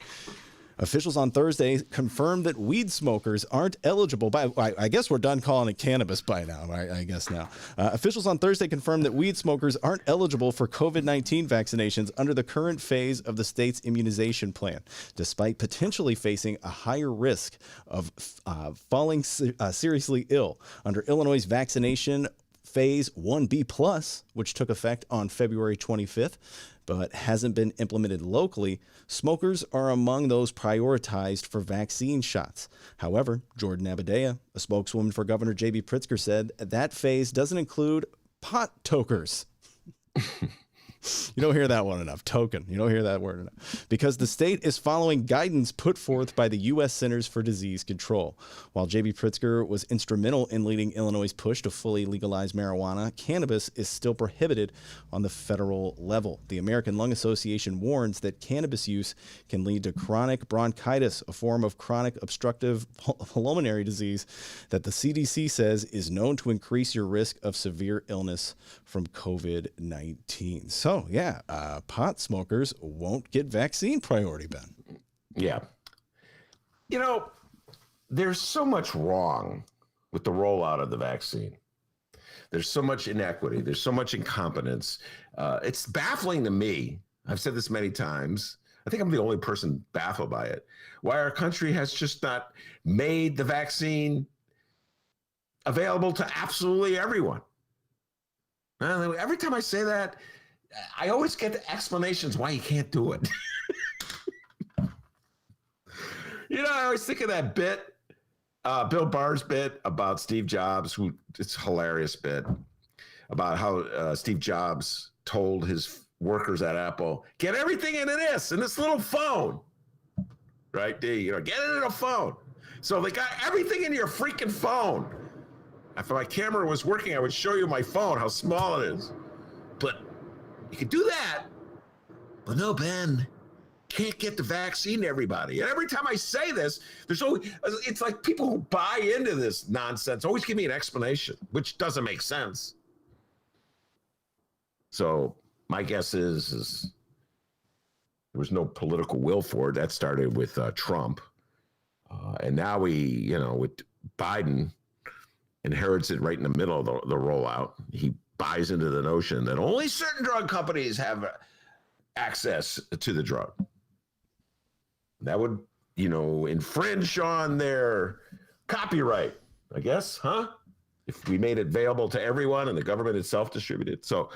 Officials on Thursday confirmed that weed smokers aren't eligible. I guess we're done calling it cannabis by now. I guess now. Officials on Thursday confirmed that weed smokers aren't eligible for COVID-19 vaccinations under the current phase of the state's immunization plan, despite potentially facing a higher risk of falling seriously ill. Under Illinois' vaccination Phase 1B+, which took effect on February 25th, but hasn't been implemented locally, smokers are among those prioritized for vaccine shots. However, Jordan Abadea, a spokeswoman for Governor J.B. Pritzker, said that phase doesn't include pot tokers. You don't hear that one enough. Token. You don't hear that word enough. Because the state is following guidance put forth by the U.S. Centers for Disease Control. While J.B. Pritzker was instrumental in leading Illinois' push to fully legalize marijuana, cannabis is still prohibited on the federal level. The American Lung Association warns that cannabis use can lead to chronic bronchitis, a form of chronic obstructive pulmonary disease that the CDC says is known to increase your risk of severe illness from COVID-19. So, yeah, pot smokers won't get vaccine priority, Ben. Yeah. You know, there's so much wrong with the rollout of the vaccine. There's so much inequity. There's so much incompetence. It's baffling to me. I've said this many times. I think I'm the only person baffled by it. Why our country has just not made the vaccine available to absolutely everyone. Every time I say that, I always get the explanations why you can't do it. You know, I always think of that bit, Bill Barr's bit about Steve Jobs, it's a hilarious bit, about how Steve Jobs told his workers at Apple, get everything into this little phone, right? Get it in a phone. So they got everything in your freaking phone. If my camera was working, I would show you my phone, how small it is. But you can do that. But no, Ben, can't get the vaccine to everybody. And every time I say this, it's like people who buy into this nonsense always give me an explanation, which doesn't make sense. So my guess is there was no political will for it. That started with Trump. And now with Biden, inherits it right in the middle of the rollout. He buys into the notion that only certain drug companies have access to the drug. That would, infringe on their copyright, I guess, huh? If we made it available to everyone and the government itself distributed. So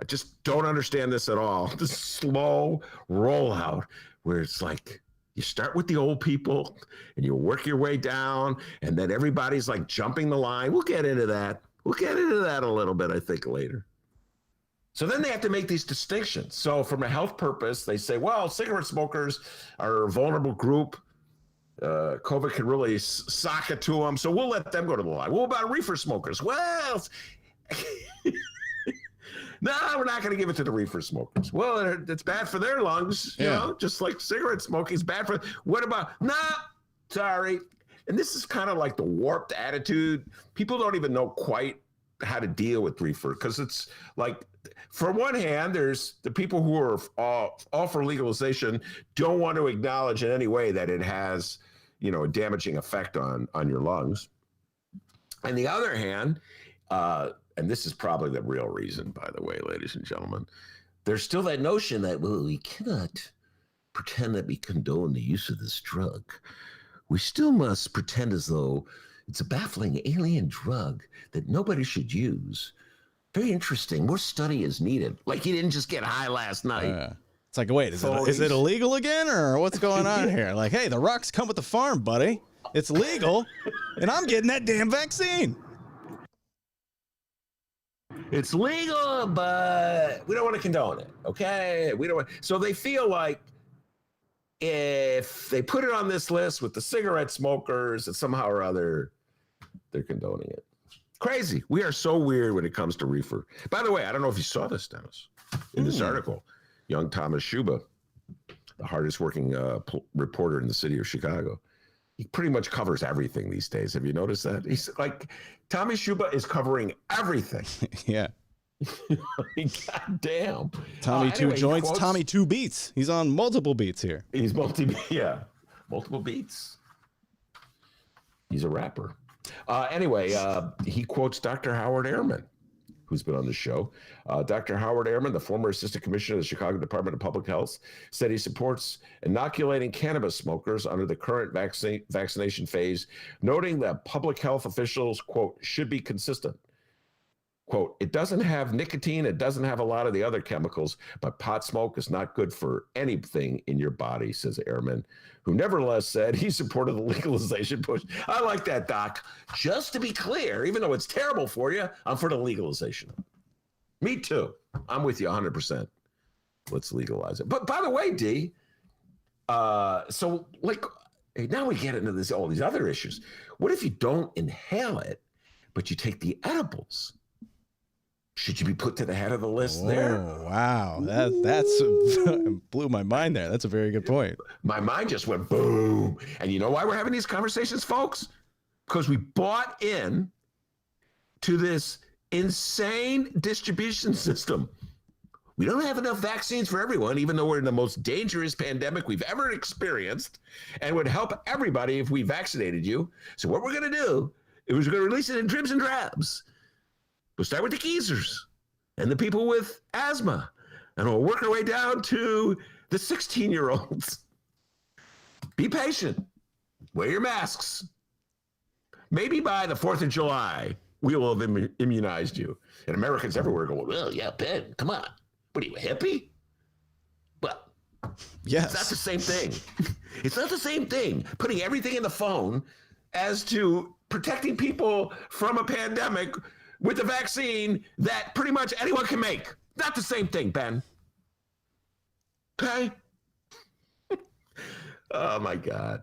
I just don't understand this at all. The slow rollout where it's like, you start with the old people and you work your way down, and then everybody's like jumping the line. We'll get into that. We'll get into that a little bit, I think, later. So then they have to make these distinctions. So from a health purpose, they say, well, cigarette smokers are a vulnerable group. COVID can really sock it to them. So we'll let them go to the line. What about reefer smokers? Well, no, we're not going to give it to the reefer smokers. Well, it's bad for their lungs, just like cigarette smoking is bad for. What about? Nah, sorry. And this is kind of like the warped attitude. People don't even know quite how to deal with reefer, because it's like, for one hand, there's the people who are all for legalization don't want to acknowledge in any way that it has, a damaging effect on your lungs. On the other hand, and this is probably the real reason, by the way, ladies and gentlemen, there's still that notion that, well, we cannot pretend that we condone the use of this drug. We still must pretend as though it's a baffling alien drug that nobody should use. Very interesting. More study is needed. Like, you didn't just get high last night. It's like, wait, is it illegal again, or what's going on here? Like, hey, the rocks come with the farm, buddy. It's legal, and I'm getting that damn vaccine. It's legal, but we don't want to condone it, okay? We don't want. So they feel like if they put it on this list with the cigarette smokers, that somehow or other they're condoning it. Crazy. We are so weird when it comes to reefer. By the way, I don't know if you saw this, Dennis, in this article. Young Thomas Schuba, the hardest working reporter in the city of Chicago. He pretty much covers everything these days. Have you noticed that? He's like, Tommy Schuba is covering everything. Yeah. God damn. Tommy Two anyway, Joints, Tommy Two Beats. He's on multiple beats here. He's multiple beats. He's a rapper. Anyway, he quotes Dr. Howard Ehrman, who's been on the show. Dr. Howard Ehrman, the former assistant commissioner of the Chicago Department of Public Health, said he supports inoculating cannabis smokers under the current vaccination phase, noting that public health officials, quote, should be consistent. Quote, it doesn't have nicotine, it doesn't have a lot of the other chemicals, but pot smoke is not good for anything in your body, says Ehrman, who nevertheless said he supported the legalization push. I like that, Doc. Just to be clear, even though it's terrible for you, I'm for the legalization. Me too. I'm with you 100%. Let's legalize it. But by the way, D, so like, now we get into all these other issues. What if you don't inhale it, but you take the edibles? Should you be put to the head of the list there? Oh, wow. That's blew my mind there. That's a very good point. My mind just went boom. And you know why we're having these conversations, folks? Because we bought in to this insane distribution system. We don't have enough vaccines for everyone, even though we're in the most dangerous pandemic we've ever experienced, and it would help everybody if we vaccinated you. So what we're going to do is we're going to release it in dribs and drabs. We'll start with the geezers and the people with asthma, and we'll work our way down to the 16-year-olds. Be patient. Wear your masks. Maybe by the 4th of July, we will have immunized you. And Americans everywhere go, well, yeah, Ben, come on. What are you, a hippie? Well, yes. It's not the same thing. It's not the same thing putting everything in the phone as to protecting people from a pandemic with a vaccine that pretty much anyone can make. Not the same thing, Ben. Okay? Oh, my God.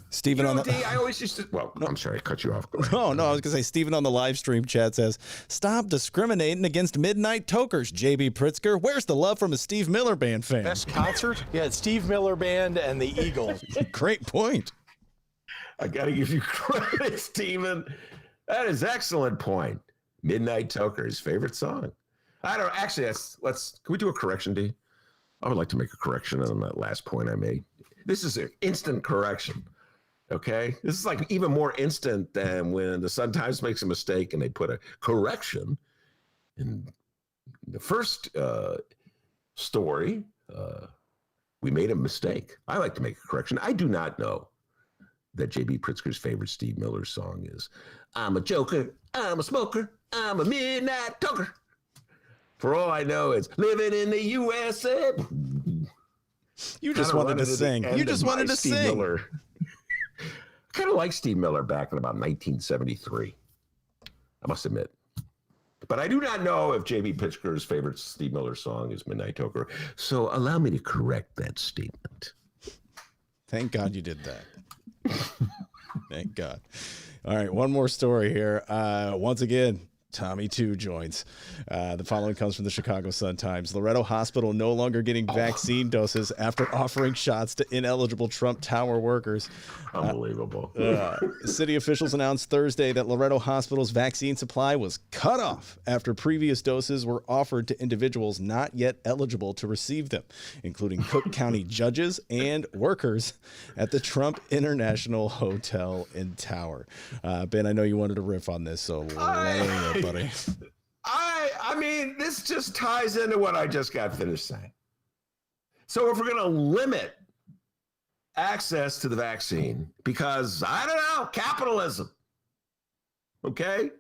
Stephen on the... I always used to... Well, no. I'm sorry, I cut you off. No, I was going to say, Stephen on the live stream chat says, stop discriminating against midnight tokers, JB Pritzker. Where's the love from a Steve Miller Band fan? Best concert? Yeah, it's Steve Miller Band and the Eagles. Great point. I got to give you credit, Stephen. That is excellent point. Midnight Toker's favorite song. I don't actually. Can we do a correction, D? I would like to make a correction on that last point I made. This is an instant correction. Okay, this is like even more instant than when the Sun Times makes a mistake and they put a correction in the first story. We made a mistake. I like to make a correction. I do not know that JB Pritzker's favorite Steve Miller song is "I'm a Joker, I'm a Smoker, I'm a Midnight Toker." For all I know, it's "Living in the USA." You just wanted to sing. You just wanted to sing. Miller. I kind of like Steve Miller back in about 1973. I must admit. But I do not know if JB Pritzker's favorite Steve Miller song is "Midnight Toker." So allow me to correct that statement. Thank God you did that. Thank God. All right, one more story here. Once again, Tommy Two joins. The following comes from the Chicago Sun-Times. Loretto Hospital no longer getting vaccine doses after offering shots to ineligible Trump Tower workers. Unbelievable. City officials announced Thursday that Loretto Hospital's vaccine supply was cut off after previous doses were offered to individuals not yet eligible to receive them, including Cook County judges and workers at the Trump International Hotel in Tower. Ben, I know you wanted to riff on this, so lay it, buddy. I mean, this just ties into what I just got finished saying. So if we're going to limit access to the vaccine because, I don't know, capitalism, okay?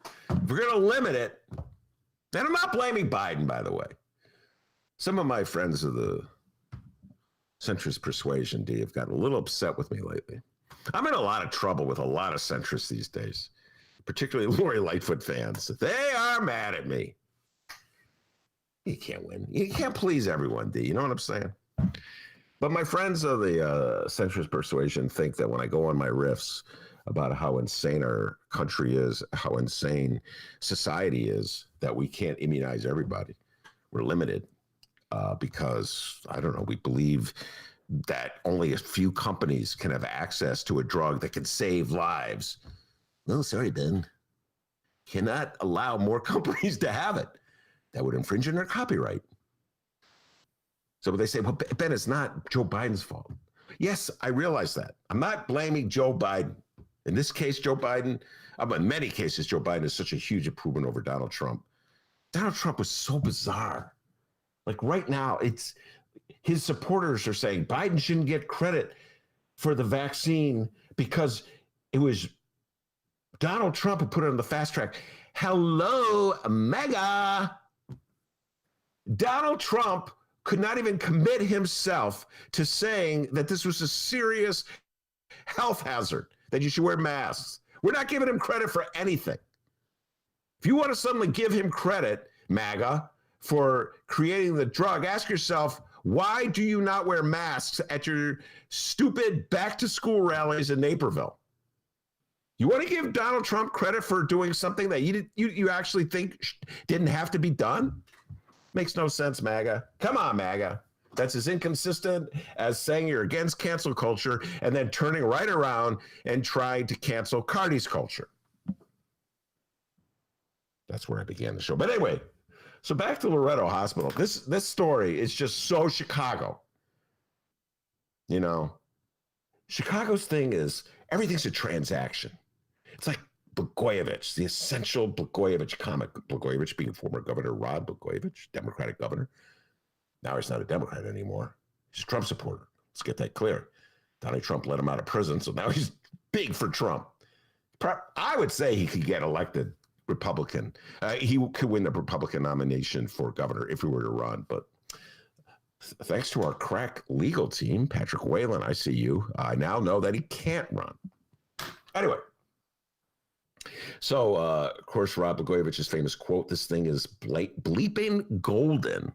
If we're going to limit it, and I'm not blaming Biden, by the way. Some of my friends of the centrist persuasion, D, have gotten a little upset with me lately. I'm in a lot of trouble with a lot of centrists these days, particularly Lori Lightfoot fans. They are mad at me. You can't win. You can't please everyone, D. You know what I'm saying? But my friends of the centrist persuasion think that when I go on my riffs about how insane our country is, how insane society is, that we can't immunize everybody. We're limited because, I don't know, we believe that only a few companies can have access to a drug that can save lives. No, sorry, Ben. Cannot allow more companies to have it. That would infringe on their copyright. So they say, well, Ben, it's not Joe Biden's fault. Yes, I realize that. I'm not blaming Joe Biden. In this case, Joe Biden, in many cases, Joe Biden is such a huge improvement over Donald Trump. Donald Trump was so bizarre. Like right now, it's his supporters are saying Biden shouldn't get credit for the vaccine because it was Donald Trump who put it on the fast track. Hello, mega. Donald Trump could not even commit himself to saying that this was a serious health hazard, that you should wear masks. We're not giving him credit for anything. If you want to suddenly give him credit, MAGA, for creating the drug, ask yourself, why do you not wear masks at your stupid back-to-school rallies in Naperville? You want to give Donald Trump credit for doing something that you actually think didn't have to be done? Makes no sense, MAGA. Come on, MAGA. That's as inconsistent as saying you're against cancel culture and then turning right around and trying to cancel Cardi's culture. That's where I began the show. But anyway, so back to Loretto Hospital. This story is just so Chicago. You know, Chicago's thing is everything's a transaction. It's like Blagojevich, the essential Blagojevich comic. Blagojevich being former Governor Rod Blagojevich, Democratic governor. Now he's not a Democrat anymore. He's a Trump supporter. Let's get that clear. Donald Trump let him out of prison, so now he's big for Trump. I would say he could get elected Republican. He could win the Republican nomination for governor if he were to run. But thanks to our crack legal team, Patrick Whalen, I see you. I now know that he can't run. Anyway. So, of course, Rod Blagojevich's famous quote, this thing is bleeping golden.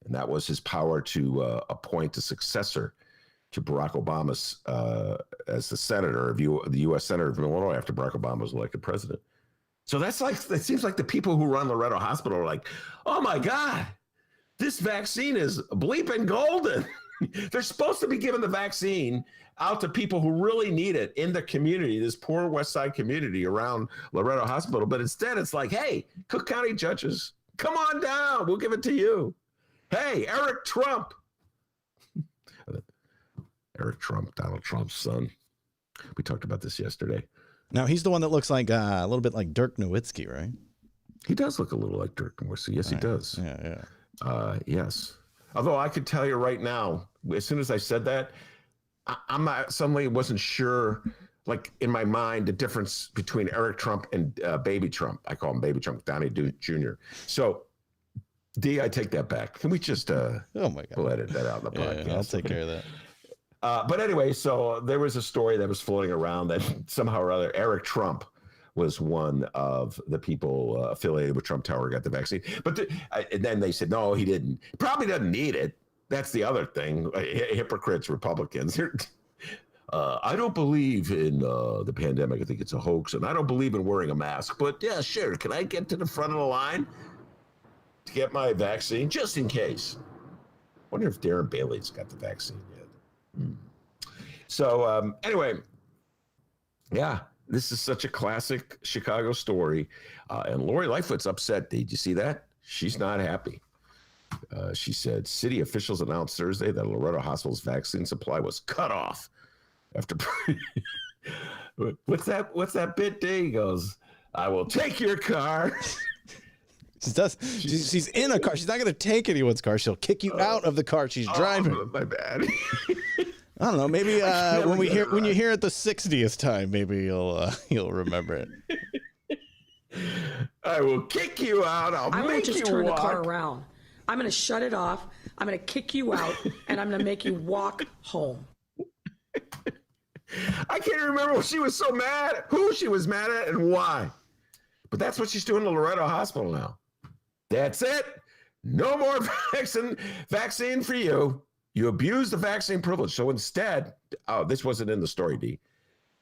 And that was his power to appoint a successor to Barack Obama as the senator of the U.S. Senator of Illinois after Barack Obama was elected president. So that's like, it seems like the people who run Loretto Hospital are like, oh my God, this vaccine is bleeping golden. They're supposed to be giving the vaccine out to people who really need it in the community, this poor West Side community around Loretto Hospital. But instead, it's like, hey, Cook County judges, come on down. We'll give it to you. Hey, Eric Trump. Eric Trump, Donald Trump's son. We talked about this yesterday. Now, he's the one that looks like a little bit like Dirk Nowitzki, right? He does look a little like Dirk Nowitzki. Yes, he does. Yeah. Yes. Although I could tell you right now, as soon as I said that, I'm not, suddenly wasn't sure, like in my mind, the difference between Eric Trump and Baby Trump. I call him Baby Trump, Donnie Jr. So, D, I take that back. Can we just oh my God, we'll edit that out in the podcast? Yeah, I'll take care of that. But anyway, so there was a story that was floating around that somehow or other Eric Trump was one of the people affiliated with Trump Tower got the vaccine. But and then they said, no, he didn't. Probably doesn't need it. That's the other thing. Hypocrites, Republicans. I don't believe in the pandemic. I think it's a hoax. And I don't believe in wearing a mask. But yeah, sure. Can I get to the front of the line to get my vaccine? Just in case. Wonder if Darren Bailey's got the vaccine yet. So anyway, yeah. This is such a classic Chicago story. And Lori Lightfoot's upset. Did you see that? She's not happy. She said, city officials announced Thursday that Loretto Hospital's vaccine supply was cut off after. What's that bit, D? He goes, I will take your car. She's in a car. She's not going to take anyone's car. She'll kick you out of the car she's driving. Oh, my bad. I don't know. Maybe when you hear it the 60th time, maybe you'll remember it. I will kick you out. I won't just turn the car around. I'm going to shut it off. I'm going to kick you out, and I'm going to make you walk home. I can't remember what she was so mad, who she was mad at, and why. But that's what she's doing to Loretto Hospital now. That's it. No more vaccine for you. You abuse the vaccine privilege. So instead, this wasn't in the story, D.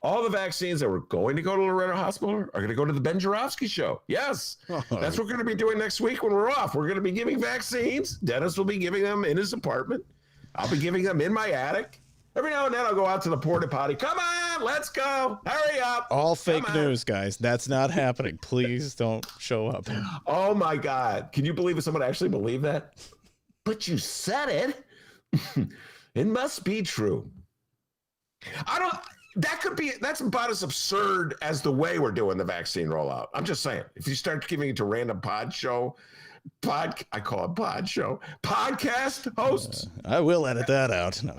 All the vaccines that were going to go to Loretto Hospital are going to go to the Ben Joravsky Show. Yes, that's what we're going to be doing next week when we're off. We're going to be giving vaccines. Dennis will be giving them in his apartment. I'll be giving them in my attic. Every now and then I'll go out to the porta potty. Come on, let's go. Hurry up. All fake news, guys. That's not happening. Please don't show up. Oh, my God. Can you believe someone actually believed that? But you said it. It must be true. That's about as absurd as the way we're doing the vaccine rollout. I'm just saying, if you start giving it to random podcast hosts. I will edit that out. No.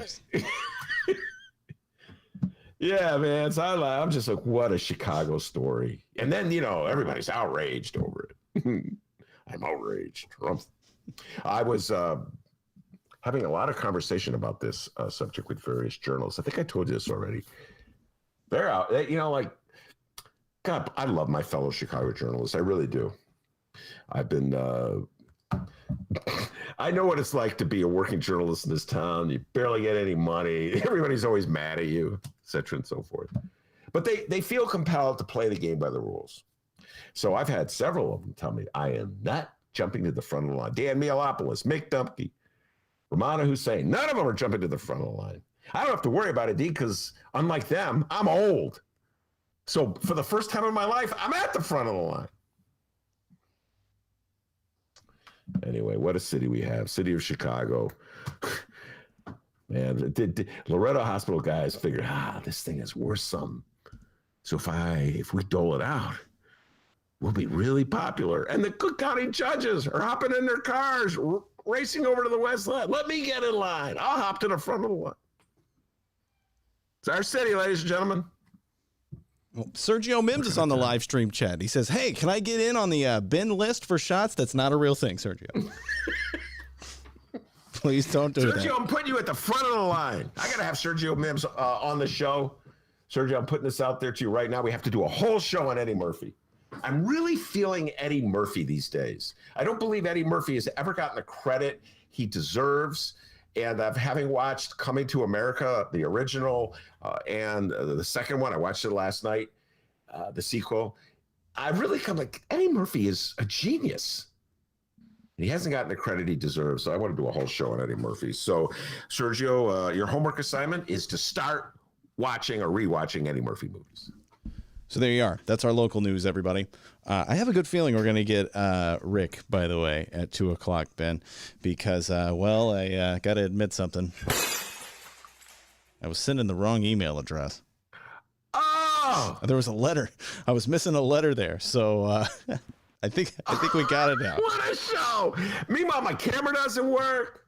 Yeah, man. So I'm just like, what a Chicago story. And then, everybody's outraged over it. I'm outraged. I was having a lot of conversation about this subject with various journalists. I think I told you this already. They're out, God, I love my fellow Chicago journalists. I really do. I've been, I know what it's like to be a working journalist in this town. You barely get any money. Everybody's always mad at you, et cetera, and so forth. But they feel compelled to play the game by the rules. So I've had several of them tell me, I am not jumping to the front of the line. Dan Mialopoulos, Mick Dumpke, Ramana Hussein, none of them are jumping to the front of the line. I don't have to worry about it, D, because unlike them, I'm old. So for the first time in my life, I'm at the front of the line. Anyway, what a city we have. City of Chicago. Man, Loretto Hospital guys figured, this thing is worth something. So if we dole it out, we'll be really popular. And the Cook County judges are hopping in their cars, racing over to the west line. Let me get in line. I'll hop to the front of the line. It's our city, ladies and gentlemen. Well, Sergio Mims is on the live stream chat. He says, hey, can I get in on the bin list for shots? That's not a real thing, Sergio. Please don't do that. Sergio, I'm putting you at the front of the line. I got to have Sergio Mims on the show. Sergio, I'm putting this out there to you right now. We have to do a whole show on Eddie Murphy. I'm really feeling Eddie Murphy these days. I don't believe Eddie Murphy has ever gotten the credit he deserves. And having watched Coming to America, the original, and the second one, I watched it last night, the sequel, I've really come like, Eddie Murphy is a genius. He hasn't gotten the credit he deserves, so I want to do a whole show on Eddie Murphy. So, Sergio, your homework assignment is to start watching or rewatching Eddie Murphy movies. So there you are. That's our local news, everybody. I have a good feeling we're going to get Rick, by the way, at 2 o'clock, Ben, because, I got to admit something. I was sending the wrong email address. Oh! There was a letter. I was missing a letter there, so I think we got it now. What a show! Meanwhile, my camera doesn't work.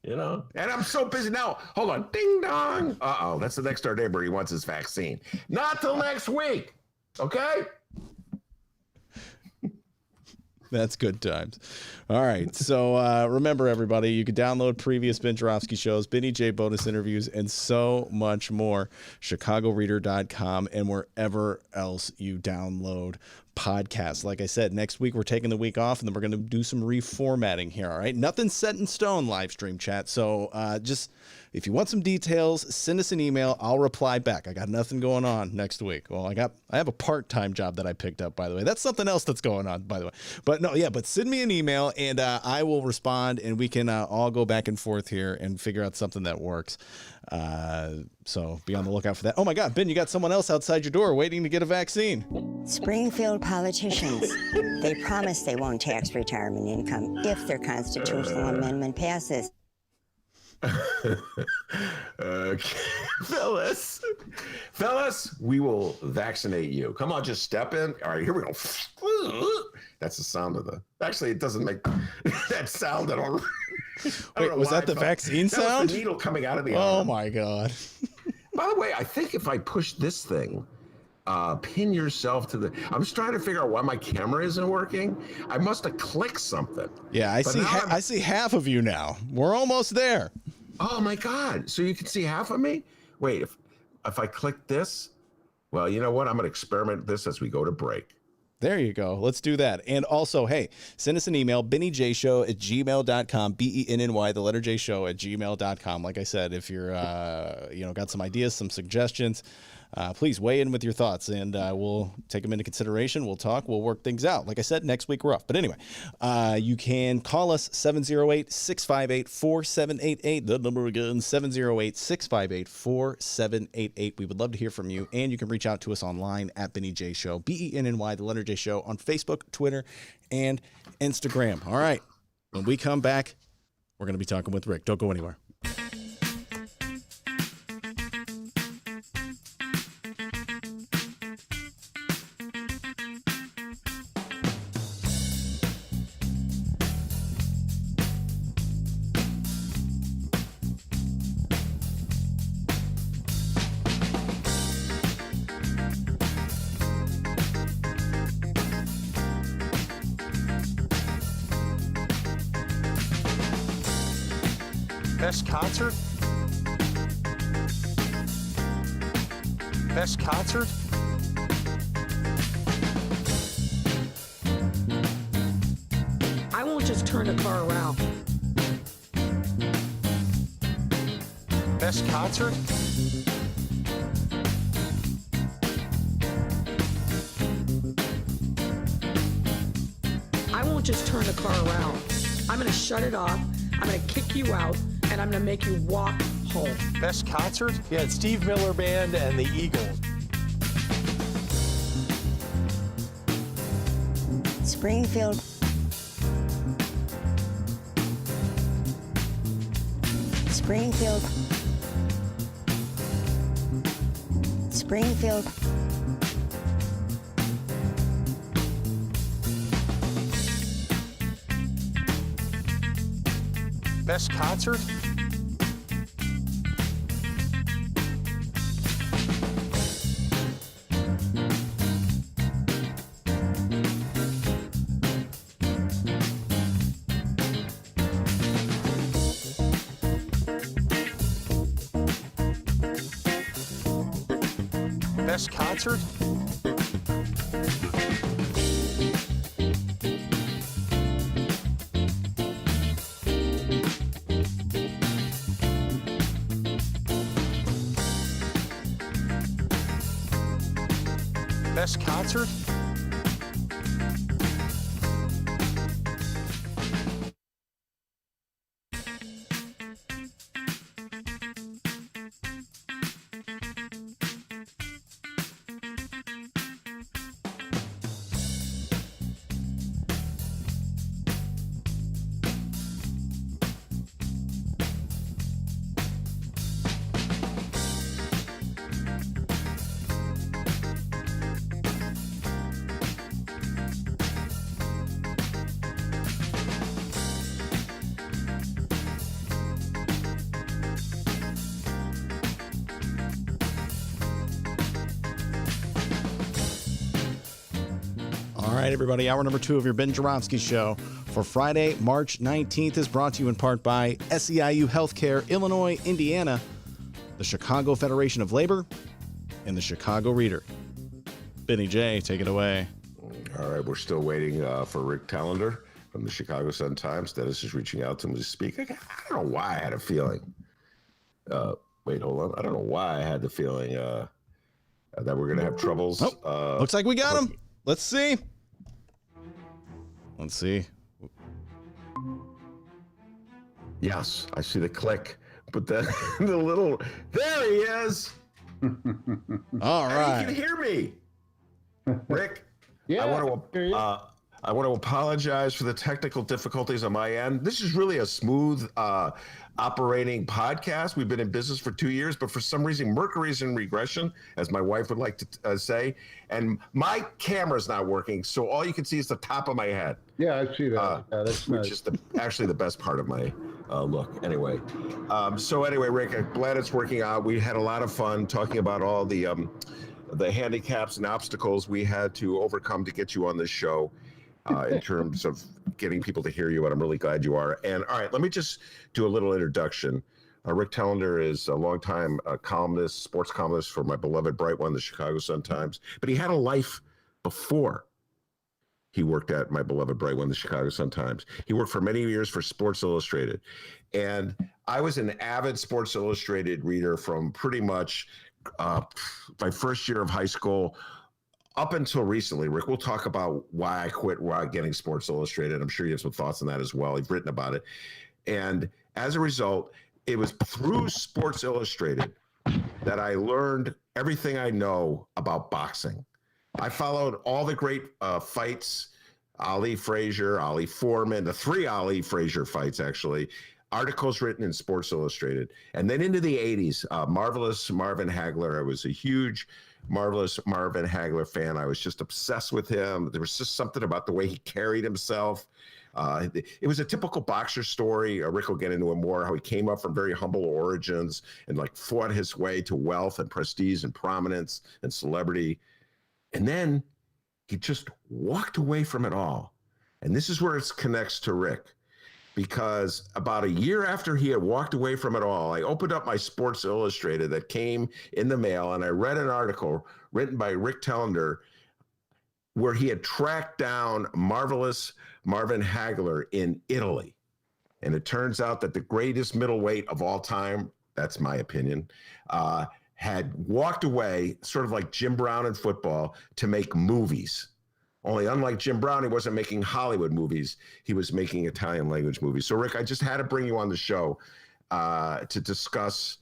And I'm so busy now. Hold on. Ding dong. Uh-oh. That's the next door neighbor. He wants his vaccine. Not till next week. Okay? That's good times. All right. So remember, everybody, you can download previous Ben Joravsky shows, Benny J bonus interviews, and so much more. ChicagoReader.com and wherever else you download podcasts. Like I said, next week we're taking the week off, and then we're going to do some reformatting here. All right. Nothing set in stone, live stream chat. So just if you want some details, send us an email. I'll reply back. I got nothing going on next week. Well, I have a part-time job that I picked up, by the way. That's something else that's going on, by the way. But no, yeah, but send me an email and I will respond, and we can all go back and forth here and figure out something that works. So be on the lookout for that. Oh my God, Ben, you got someone else outside your door waiting to get a vaccine. Springfield politicians, they promise they won't tax retirement income if their constitutional amendment passes. Okay. Fellas, we will vaccinate you. Come on, just step in. All right, here we go. That's the sound of actually, it doesn't make that sound at all. Wait, was that the vaccine sound? That was the needle coming out of the arm. Oh my God. By the way, I think if I push this thing, pin yourself to I'm just trying to figure out why my camera isn't working. I must have clicked something. Yeah, I see half of you now. We're almost there. Oh my God. So you can see half of me? Wait, if I click this, well, you know what? I'm going to experiment this as we go to break. There you go. Let's do that. And also, hey, send us an email, bennyjshow@gmail.com, BENNY, the letter J show @gmail.com. Like I said, if you're, got some ideas, some suggestions, please weigh in with your thoughts, and we'll take them into consideration. We'll talk. We'll work things out. Like I said, next week we're off. But anyway, you can call us 708-658-4788. The number again, 708-658-4788. We would love to hear from you, and you can reach out to us online at Benny J Show, BENNY, the letter J Show, on Facebook, Twitter, and Instagram. All right. When we come back, we're going to be talking with Rick. Don't go anywhere. Best concert? Best concert? I won't just turn the car around. Best concert? I won't just turn the car around. I'm going to shut it off. I'm going to kick you out, and I'm going to make you walk home. Best concert? Yeah, it's Steve Miller Band and the Eagles. Springfield. Springfield. Springfield. Best concert? Best concert? Best concert? All right, everybody. Hour number 2 of your Ben Jaromsky Show for Friday, March 19th is brought to you in part by SEIU Healthcare, Illinois, Indiana, the Chicago Federation of Labor, and the Chicago Reader. Benny J, take it away. All right, we're still waiting for Rick Telander from the Chicago Sun-Times. Dennis is reaching out to him to speak. I don't know why I had a feeling. Wait, hold on. I don't know why I had the feeling that we're going to have troubles. Looks like we got him. Let's see. Let's see. Yes, I see the click, but the little, there he is. All right. You can hear me. Rick, Yeah, I want to apologize for the technical difficulties on my end. This is really a smooth operating podcast. We've been in business for 2 years, but for some reason, Mercury's in regression, as my wife would like to say, and my camera's not working, so all you can see is the top of my head. Yeah, I see that. That's which nice. is actually the best part of my look. Anyway, Rick, I'm glad it's working out. We had a lot of fun talking about all the handicaps and obstacles we had to overcome to get you on this show. In terms of getting people to hear you, and I'm really glad you are. And all right, let me just do a little introduction. Rick Telander is a longtime columnist, sports columnist for my beloved Bright One, the Chicago Sun-Times. But he had a life before he worked at my beloved Bright One, the Chicago Sun-Times. He worked for many years for Sports Illustrated. And I was an avid Sports Illustrated reader from pretty much my first year of high school up until recently. Rick, we'll talk about why I quit getting Sports Illustrated. I'm sure you have some thoughts on that as well. You've written about it. And as a result, it was through Sports Illustrated that I learned everything I know about boxing. I followed all the great fights, Ali Frazier, Ali Foreman, the 3 Ali Frazier fights, actually, articles written in Sports Illustrated. And then into the 80s, Marvelous Marvin Hagler. I was a huge Marvelous Marvin Hagler fan. I was just obsessed with him. There was just something about the way he carried himself. It was a typical boxer story. Rick will get into it more, how he came up from very humble origins and like fought his way to wealth and prestige and prominence and celebrity. And then he just walked away from it all. And this is where it connects to Rick, because about a year after he had walked away from it all, I opened up my Sports Illustrated that came in the mail, and I read an article written by Rick Telander where he had tracked down Marvelous Marvin Hagler in Italy. And it turns out that the greatest middleweight of all time, that's my opinion, had walked away, sort of like Jim Brown in football, to make movies. Only unlike Jim Brown, he wasn't making Hollywood movies. He was making Italian language movies. So, Rick, I just had to bring you on the show to discuss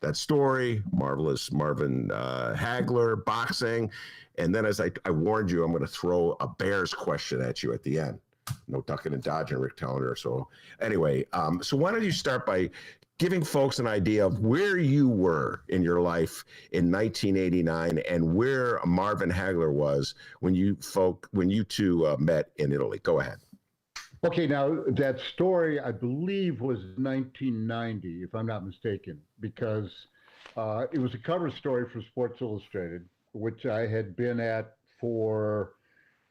that story, Marvelous Marvin Hagler, boxing. And then, as I warned you, I'm going to throw a Bears question at you at the end. No ducking and dodging, Rick Telander. So anyway, so why don't you start by giving folks an idea of where you were in your life in 1989 and where Marvin Hagler was when you two met in Italy. Go ahead. Okay, now that story, I believe, was 1990, if I'm not mistaken, because it was a cover story for Sports Illustrated, which I had been at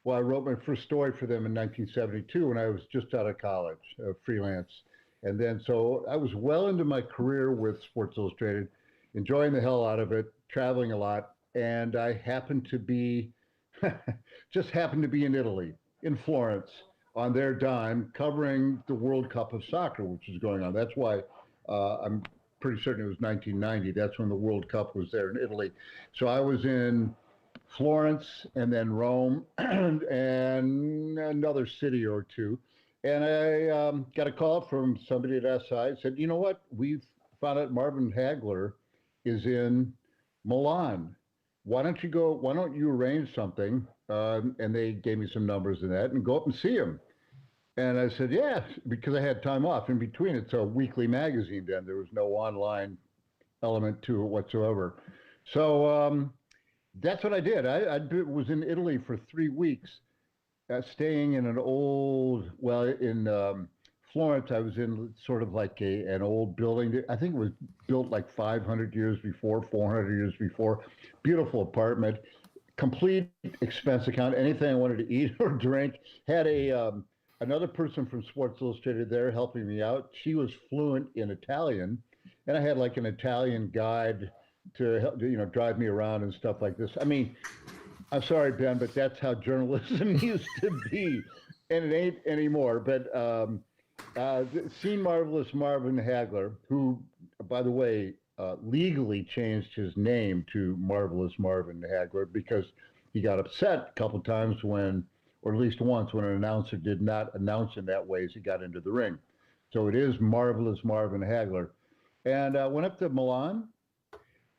I wrote my first story for them in 1972 when I was just out of college, freelance. And then, so I was well into my career with Sports Illustrated, enjoying the hell out of it, traveling a lot. And I happened to be, just happened to be in Italy, in Florence, on their dime, covering the World Cup of Soccer, which is going on. That's why I'm pretty certain it was 1990. That's when the World Cup was there in Italy. So I was in Florence and then Rome and another city or two. And I got a call from somebody at SI, said, you know what, we've found out Marvin Hagler is in Milan. Why don't you arrange something? And they gave me some numbers in that and go up and see him. And I said, yeah, because I had time off in between. It's a weekly magazine then. There was no online element to it whatsoever. So that's what I did. I was in Italy for 3 weeks. Staying in an in Florence, I was in sort of like an old building. I think it was built like 500 years before, 400 years before. Beautiful apartment, complete expense account, anything I wanted to eat or drink. Had another person from Sports Illustrated there helping me out. She was fluent in Italian, and I had like an Italian guide to help, drive me around and stuff like this. I mean, I'm sorry, Ben, but that's how journalism used to be, and it ain't anymore. But seen Marvelous Marvin Hagler, who, by the way, legally changed his name to Marvelous Marvin Hagler because he got upset a couple times or at least once, when an announcer did not announce him that way as he got into the ring. So it is Marvelous Marvin Hagler. And I went up to Milan,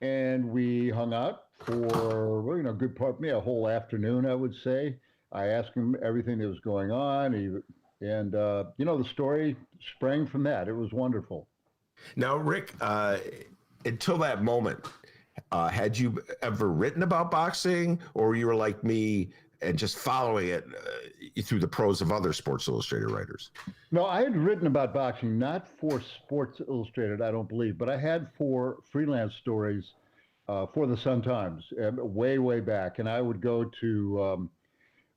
and we hung out for, a good part of a whole afternoon, I would say. I asked him everything that was going on. The story sprang from that. It was wonderful. Now, Rick, until that moment, had you ever written about boxing, or you were like me and just following it through the prose of other Sports Illustrated writers? No, I had written about boxing, not for Sports Illustrated, I don't believe, but I had for freelance stories for the Sun-Times way, way back. And I would go to,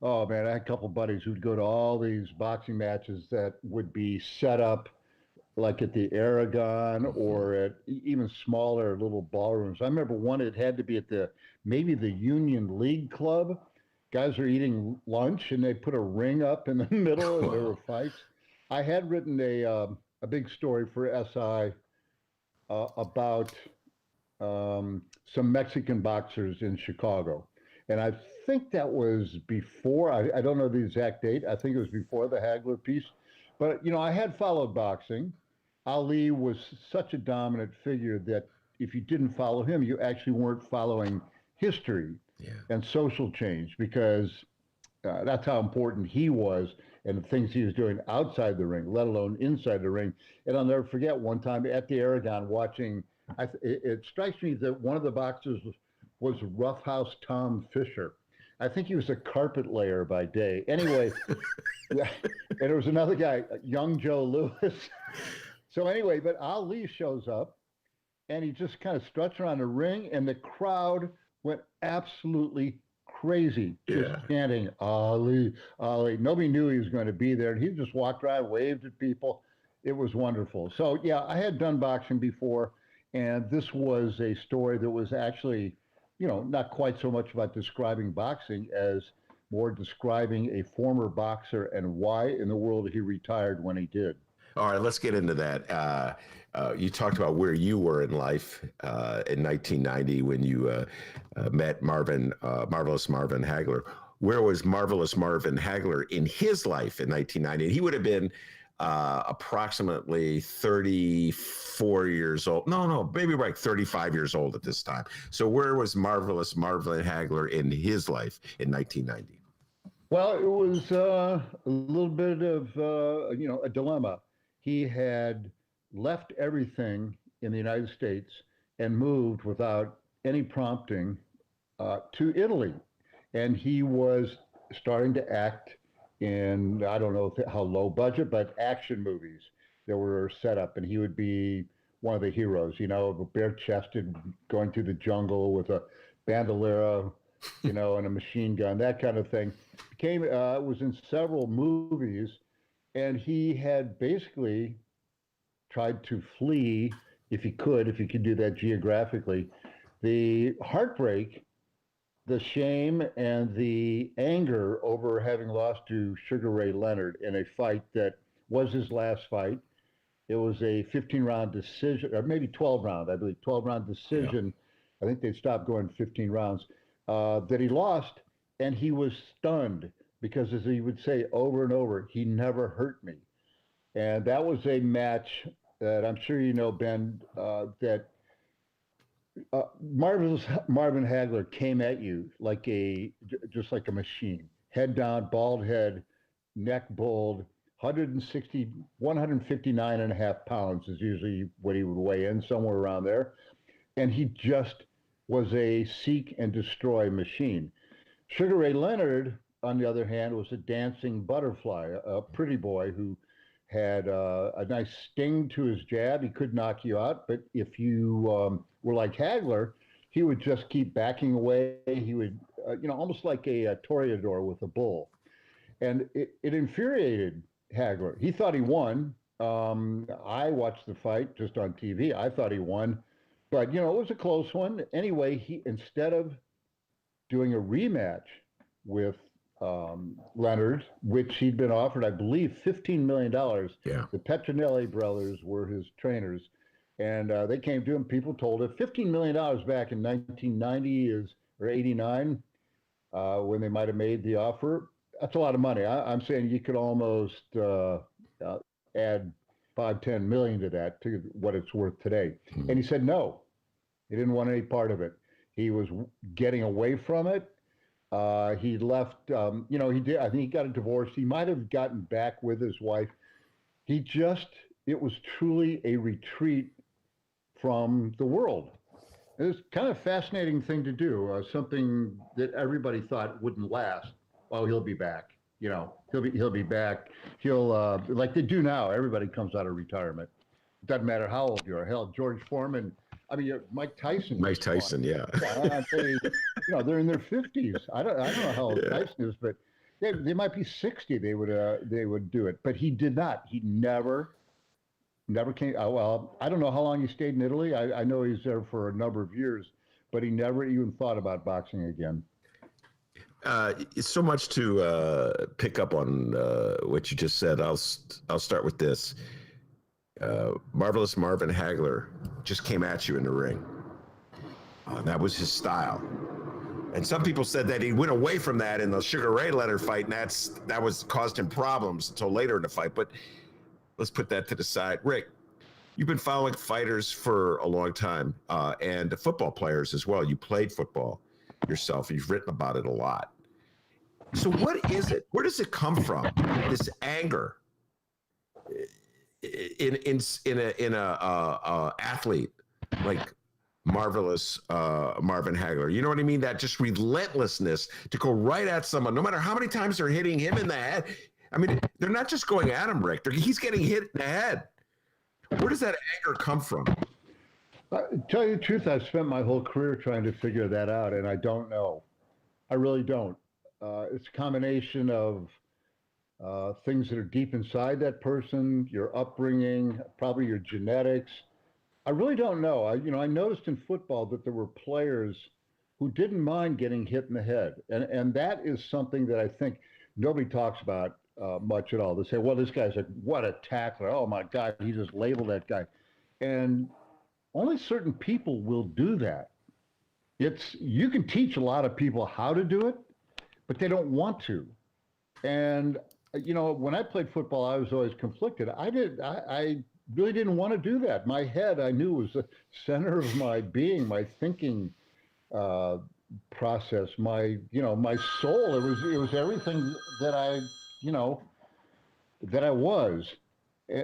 I had a couple of buddies who'd go to all these boxing matches that would be set up like at the Aragon or at even smaller little ballrooms. I remember one, it had to be at maybe the Union League Club. guys are eating lunch and they put a ring up in the middle and there were fights. I had written a big story for SI about some Mexican boxers in Chicago. And I think that was before, I don't know the exact date. I think it was before the Hagler piece. But, you know, I had followed boxing. Ali was such a dominant figure that if you didn't follow him, you actually weren't following history and social change, because that's how important he was and the things he was doing outside the ring, let alone inside the ring. And I'll never forget one time at the Aragon watching, it strikes me that one of the boxers was Roughhouse Tom Fisher. I think he was a carpet layer by day. Anyway, and there was another guy, young Joe Louis. So anyway, but Ali shows up and he just kind of struts around the ring and the crowd went absolutely crazy, just chanting, Ali, Ali. Nobody knew he was going to be there. And he just walked around, waved at people. It was wonderful. So yeah, I had done boxing before, and this was a story that was actually, you know, not quite so much about describing boxing as more describing a former boxer and why in the world he retired when he did. All right, let's get into that. You talked about where you were in life in 1990 when you met Marvelous Marvin Hagler. Where was Marvelous Marvin Hagler in his life in 1990? He would have been approximately 34 years old. No, maybe like 35 years old at this time. So where was Marvelous Marvin Hagler in his life in 1990? Well, it was a little bit of, you know, a dilemma. He had left everything in the United States and moved without any prompting to Italy. And he was starting to act in, I don't know how low budget, but action movies that were set up. And he would be one of the heroes, you know, bare-chested, going through the jungle with a bandolera, you know, and a machine gun, that kind of thing. Was in several movies, and he had basically tried to flee, if he could do that geographically, the heartbreak, the shame, and the anger over having lost to Sugar Ray Leonard in a fight that was his last fight. It was a 15-round decision, or maybe 12-round, I believe, 12-round decision. Yeah. I think they stopped going 15 rounds, that he lost, and he was stunned because, as he would say over and over, he never hurt me. And that was a match that I'm sure you know, Ben, that Marvelous Marvin Hagler came at you just like a machine. Head down, bald head, neck bald, 159 and a half pounds is usually what he would weigh in, somewhere around there. And he just was a seek and destroy machine. Sugar Ray Leonard, on the other hand, was a dancing butterfly, a pretty boy who had a nice sting to his jab. He could knock you out, but if you were like Hagler, he would just keep backing away. He would, almost like a toreador with a bull. And it infuriated Hagler. He thought he won. I watched the fight just on TV. I thought he won, but it was a close one. Anyway, he, instead of doing a rematch with Leonard, which he'd been offered, I believe, $15 million. Yeah. The Petronelli brothers were his trainers, and they came to him. People told him $15 million back in 1990 or 89, when they might have made the offer. That's a lot of money. I'm saying you could almost add 5-10 million to that, to what it's worth today. Mm-hmm. And he said no. He didn't want any part of it. He was getting away from it. He left, he did, I think he got a divorce. He might have gotten back with his wife. It was truly a retreat from the world. It was kind of a fascinating thing to do, something that everybody thought wouldn't last. Oh, he'll be back. He'll be back. He'll, like they do now, everybody comes out of retirement. It doesn't matter how old you are. Hell, George Foreman, Mike Tyson. Mike Tyson, yeah. They're in their 50s. I don't know how old Tyson is, but they might be 60. They would do it, but he did not. He never came. Well, I don't know how long he stayed in Italy. I know he's there for a number of years, but he never even thought about boxing again. So much to pick up on what you just said. I'll start with this. Marvelous Marvin Hagler just came at you in the ring. That was his style. And some people said that he went away from that in the Sugar Ray Leonard fight, and that was caused him problems until later in the fight. But let's put that to the side. Rick, you've been following fighters for a long time, and football players as well. You played football yourself. You've written about it a lot. So what is it? Where does it come from? This anger in a athlete like Marvelous Marvin Hagler. You know what I mean? That just relentlessness to go right at someone, no matter how many times they're hitting him in the head. I mean, they're not just going at him, Rick. He's getting hit in the head. Where does that anger come from? Tell you the truth, I've spent my whole career trying to figure that out, and I don't know. I really don't. It's a combination of things that are deep inside that person, your upbringing, probably your genetics. I really don't know. I noticed in football that there were players who didn't mind getting hit in the head, and that is something that I think nobody talks about much at all. They say, "Well, this guy's what a tackler! Oh my God, he just labeled that guy," and only certain people will do that. You can teach a lot of people how to do it, but they don't want to. And when I played football, I was always conflicted. I really didn't want to do that. My head, I knew, was the center of my being, my thinking process, my soul. It was everything that I was.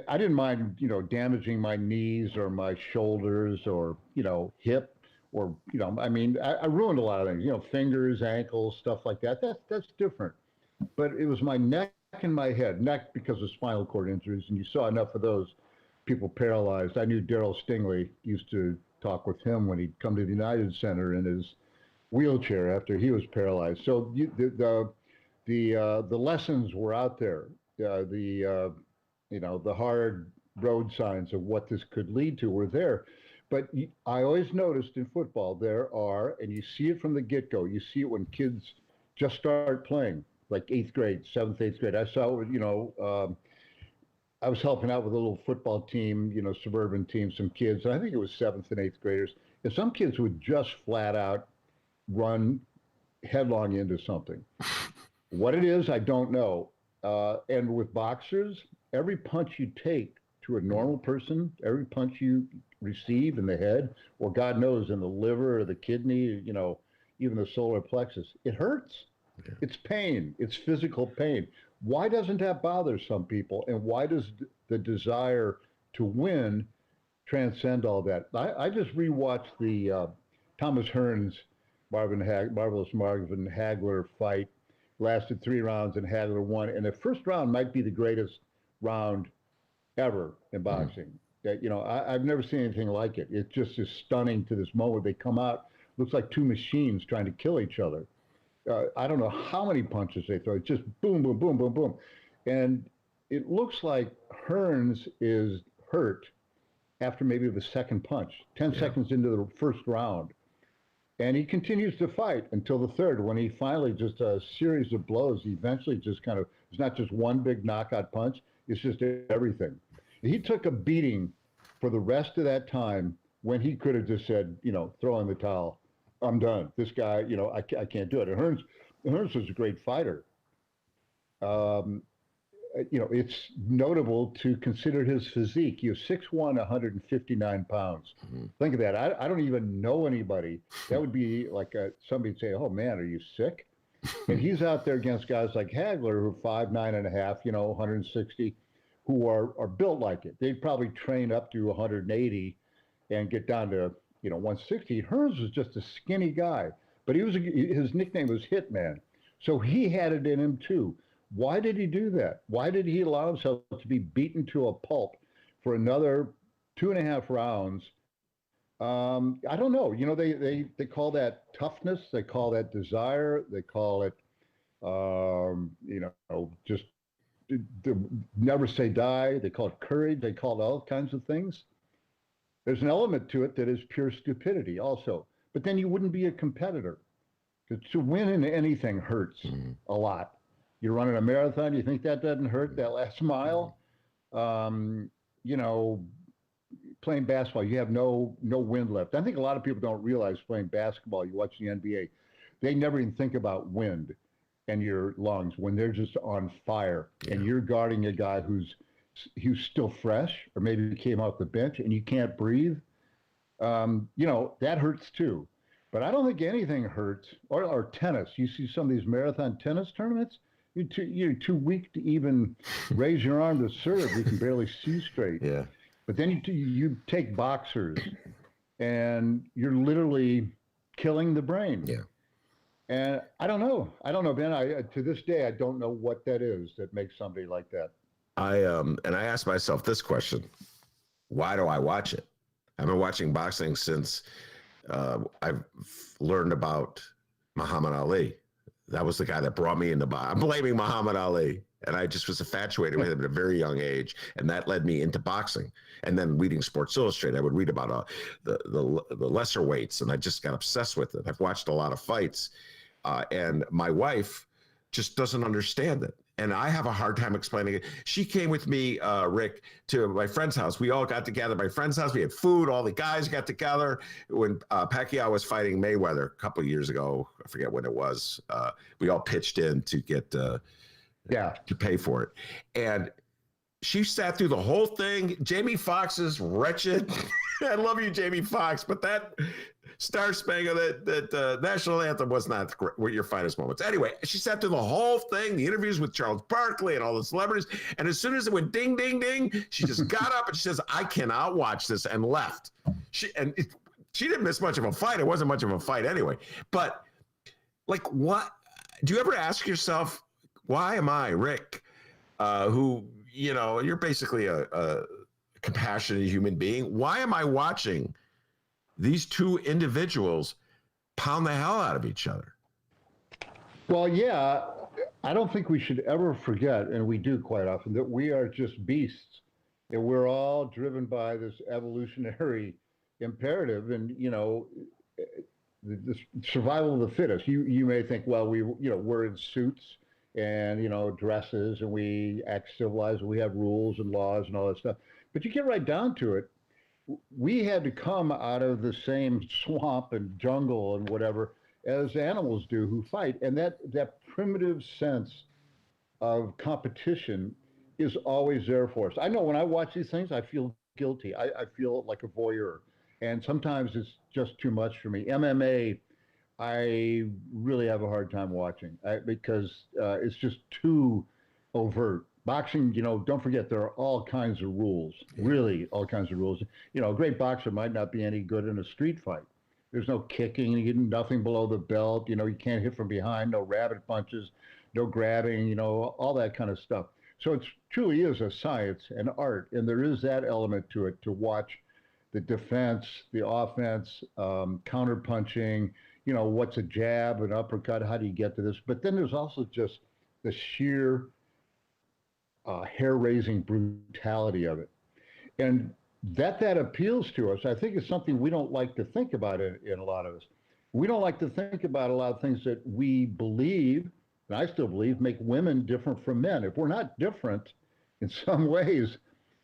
I didn't mind, damaging my knees or my shoulders or, hip or, I ruined a lot of things, fingers, ankles, stuff like that. That's different. But it was my neck and my head, neck because of spinal cord injuries. And you saw enough of those people paralyzed. I knew Darryl Stingley, used to talk with him when he'd come to the United Center in his wheelchair after he was paralyzed. So the lessons were out there. The hard road signs of what this could lead to were there. But I always noticed in football there are, and you see it from the get-go, you see it when kids just start playing, like 8th grade, 7th, 8th grade. I saw it, I was helping out with a little football team, suburban team, some kids, and I think it was 7th and 8th graders. And some kids would just flat out run headlong into something. What it is, I don't know. And with boxers, every punch you take to a normal person, every punch you receive in the head, or God knows in the liver or the kidney, even the solar plexus, it hurts. Okay. It's pain. It's physical pain. Why doesn't that bother some people? And why does the desire to win transcend all that? I just rewatched the Thomas Hearns Marvelous Marvin Hagler fight. Lasted 3 rounds and Hagler won. And the first round might be the greatest round ever in boxing. That I've never seen anything like it. It just is stunning to this moment. They come out, looks like two machines trying to kill each other. I don't know how many punches they throw. It's just boom, boom, boom, boom, boom. And it looks like Hearns is hurt after maybe the second punch, 10 seconds into the first round. And he continues to fight until the third, when he finally, just a series of blows, he eventually just kind of, it's not just one big knockout punch, it's just everything. He took a beating for the rest of that time when he could have just said, throw in the towel. I'm done. This guy, I can't do it. And Hearns was a great fighter. It's notable to consider his physique. He was 6'1", 159 pounds. Mm-hmm. Think of that. I don't even know anybody. That would be like somebody'd say, "Oh man, are you sick?" And he's out there against guys like Hagler, who are 5'9.5", 160, who are built like it. They'd probably train up to 180 and get down to 160. Hearns was just a skinny guy, but his nickname was Hitman. So he had it in him too. Why did he do that? Why did he allow himself to be beaten to a pulp for another 2.5 rounds? I don't know. They call that toughness. They call that desire. They call it, just never say die. They call it courage. They call it all kinds of things. There's an element to it that is pure stupidity also. But then you wouldn't be a competitor. To win in anything hurts a lot. You're running a marathon, you think that doesn't hurt, that last mile? You know, playing basketball, you have no wind left. I think a lot of people don't realize playing basketball, you watch the NBA, they never even think about wind and your lungs when they're just on fire, and you're guarding a guy who's still fresh or maybe came off the bench and you can't breathe. You know, that hurts too. But I don't think anything hurts, or tennis. You see some of these marathon tennis tournaments, you're too weak to even raise your arm to serve. You can barely see straight. Yeah. But then you take boxers, and you're literally killing the brain. Yeah. And I don't know, Ben. To this day, I don't know what that is that makes somebody like that. I asked myself this question: why do I watch it? I've been watching boxing since I've learned about Muhammad Ali. That was the guy that brought me into boxing. I'm blaming Muhammad Ali. And I just was infatuated with him at a very young age. And that led me into boxing. And then reading Sports Illustrated, I would read about the lesser weights. And I just got obsessed with it. I've watched a lot of fights. And my wife just doesn't understand it. And I have a hard time explaining it. She came with me, Rick, to my friend's house. We all got together at my friend's house. We had food. All the guys got together. When Pacquiao was fighting Mayweather a couple of years ago, I forget when it was, we all pitched in to get to pay for it. And she sat through the whole thing. Jamie Foxx is wretched. I love you, Jamie Foxx, but that Star Spangled, that national anthem was not your finest moments. Anyway, she sat through the whole thing, the interviews with Charles Barkley and all the celebrities. And as soon as it went ding, ding, ding, she just got up and she says, I cannot watch this, and left. She didn't miss much of a fight. It wasn't much of a fight anyway. But like, what do you ever ask yourself, why am I, Rick, who, you know, you're basically a compassionate human being. Why am I watching these two individuals pound the hell out of each other? Well, yeah, I don't think we should ever forget, and we do quite often, that we are just beasts. And we're all driven by this evolutionary imperative, and, you know, the survival of the fittest. You may think, well, we're in suits and, you know, dresses, and we act civilized, and we have rules and laws and all that stuff. But you get right down to it, we had to come out of the same swamp and jungle and whatever as animals do who fight. And that primitive sense of competition is always there for us. I know when I watch these things, I feel guilty. I feel like a voyeur. And sometimes it's just too much for me. MMA, I really have a hard time watching because it's just too overt. Boxing, you know, don't forget, there are all kinds of rules, really all kinds of rules. You know, a great boxer might not be any good in a street fight. There's no kicking, you get nothing below the belt, you know, you can't hit from behind, no rabbit punches, no grabbing, you know, all that kind of stuff. So it truly is a science and art, and there is that element to it, to watch the defense, the offense, counter punching, you know, what's a jab, an uppercut, how do you get to this? But then there's also just the sheer hair-raising brutality of it. And that appeals to us, I think, is something we don't like to think about in a lot of us. We don't like to think about a lot of things that we believe, and I still believe, make women different from men. If we're not different in some ways,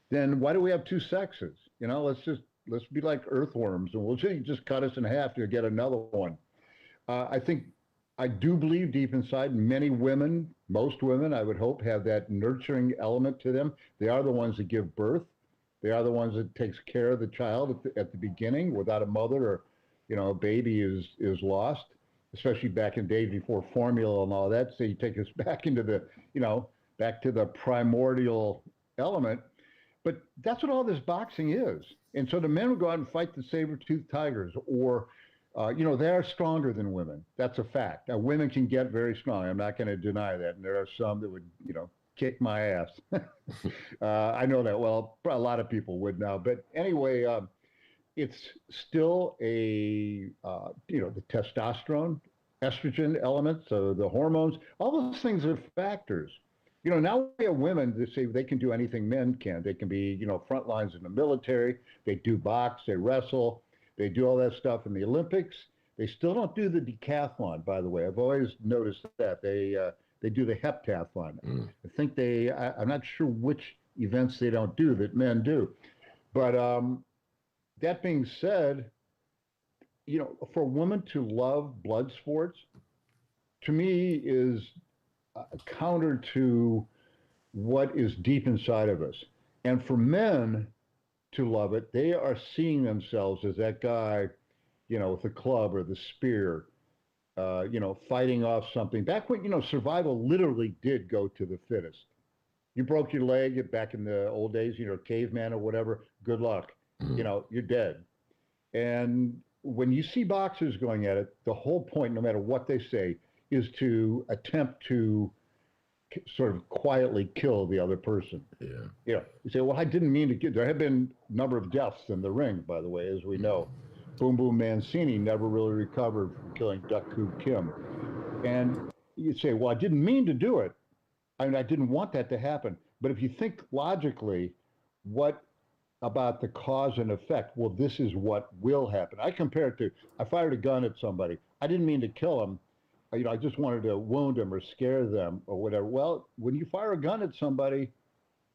then why do we have two sexes? You know, let's be like earthworms, and we'll just cut us in half to get another one. I do believe deep inside many women, most women, I would hope, have that nurturing element to them. They are the ones that give birth. They are the ones that takes care of the child at the beginning. Without a mother, or, you know, a baby is lost, especially back in days before formula and all that. So you take us back into the, you know, back to the primordial element. But that's what all this boxing is. And so the men will go out and fight the saber-toothed tigers, or you know, they are stronger than women. That's a fact. Now, women can get very strong. I'm not going to deny that. And there are some that would, you know, kick my ass. I know that. Well, a lot of people would now. But anyway, it's still a, you know, the testosterone, estrogen elements, so the hormones, all those things are factors. You know, now we have women that say they can do anything men can. They can be, you know, front lines in the military. They do box, they wrestle. They do all that stuff in the Olympics. They still don't do the decathlon, by the way. I've always noticed that they do the heptathlon. I think I'm not sure which events they don't do that men do. But that being said, for a woman to love blood sports, to me, is counter to what is deep inside of us. And for men to love it, they are seeing themselves as that guy, with the club or the spear, fighting off something. Back when, survival literally did go to the fittest. You broke your leg back in the old days, caveman or whatever, good luck. You're dead. And when you see boxers going at it, the whole point, no matter what they say, is to attempt to sort of quietly kill the other person. You say, well, I didn't mean to kill. There have been a number of deaths in the ring, by the way, as we know. Boom Boom Mancini never really recovered from killing Duck Koo Kim. And you say, well, I didn't mean to do it. I mean, I didn't want that to happen. But if you think logically, what about the cause and effect? Well, this is what will happen. I compare it to, I fired a gun at somebody. I didn't mean to kill them. I just wanted to wound them or scare them or whatever. Well, when you fire a gun at somebody,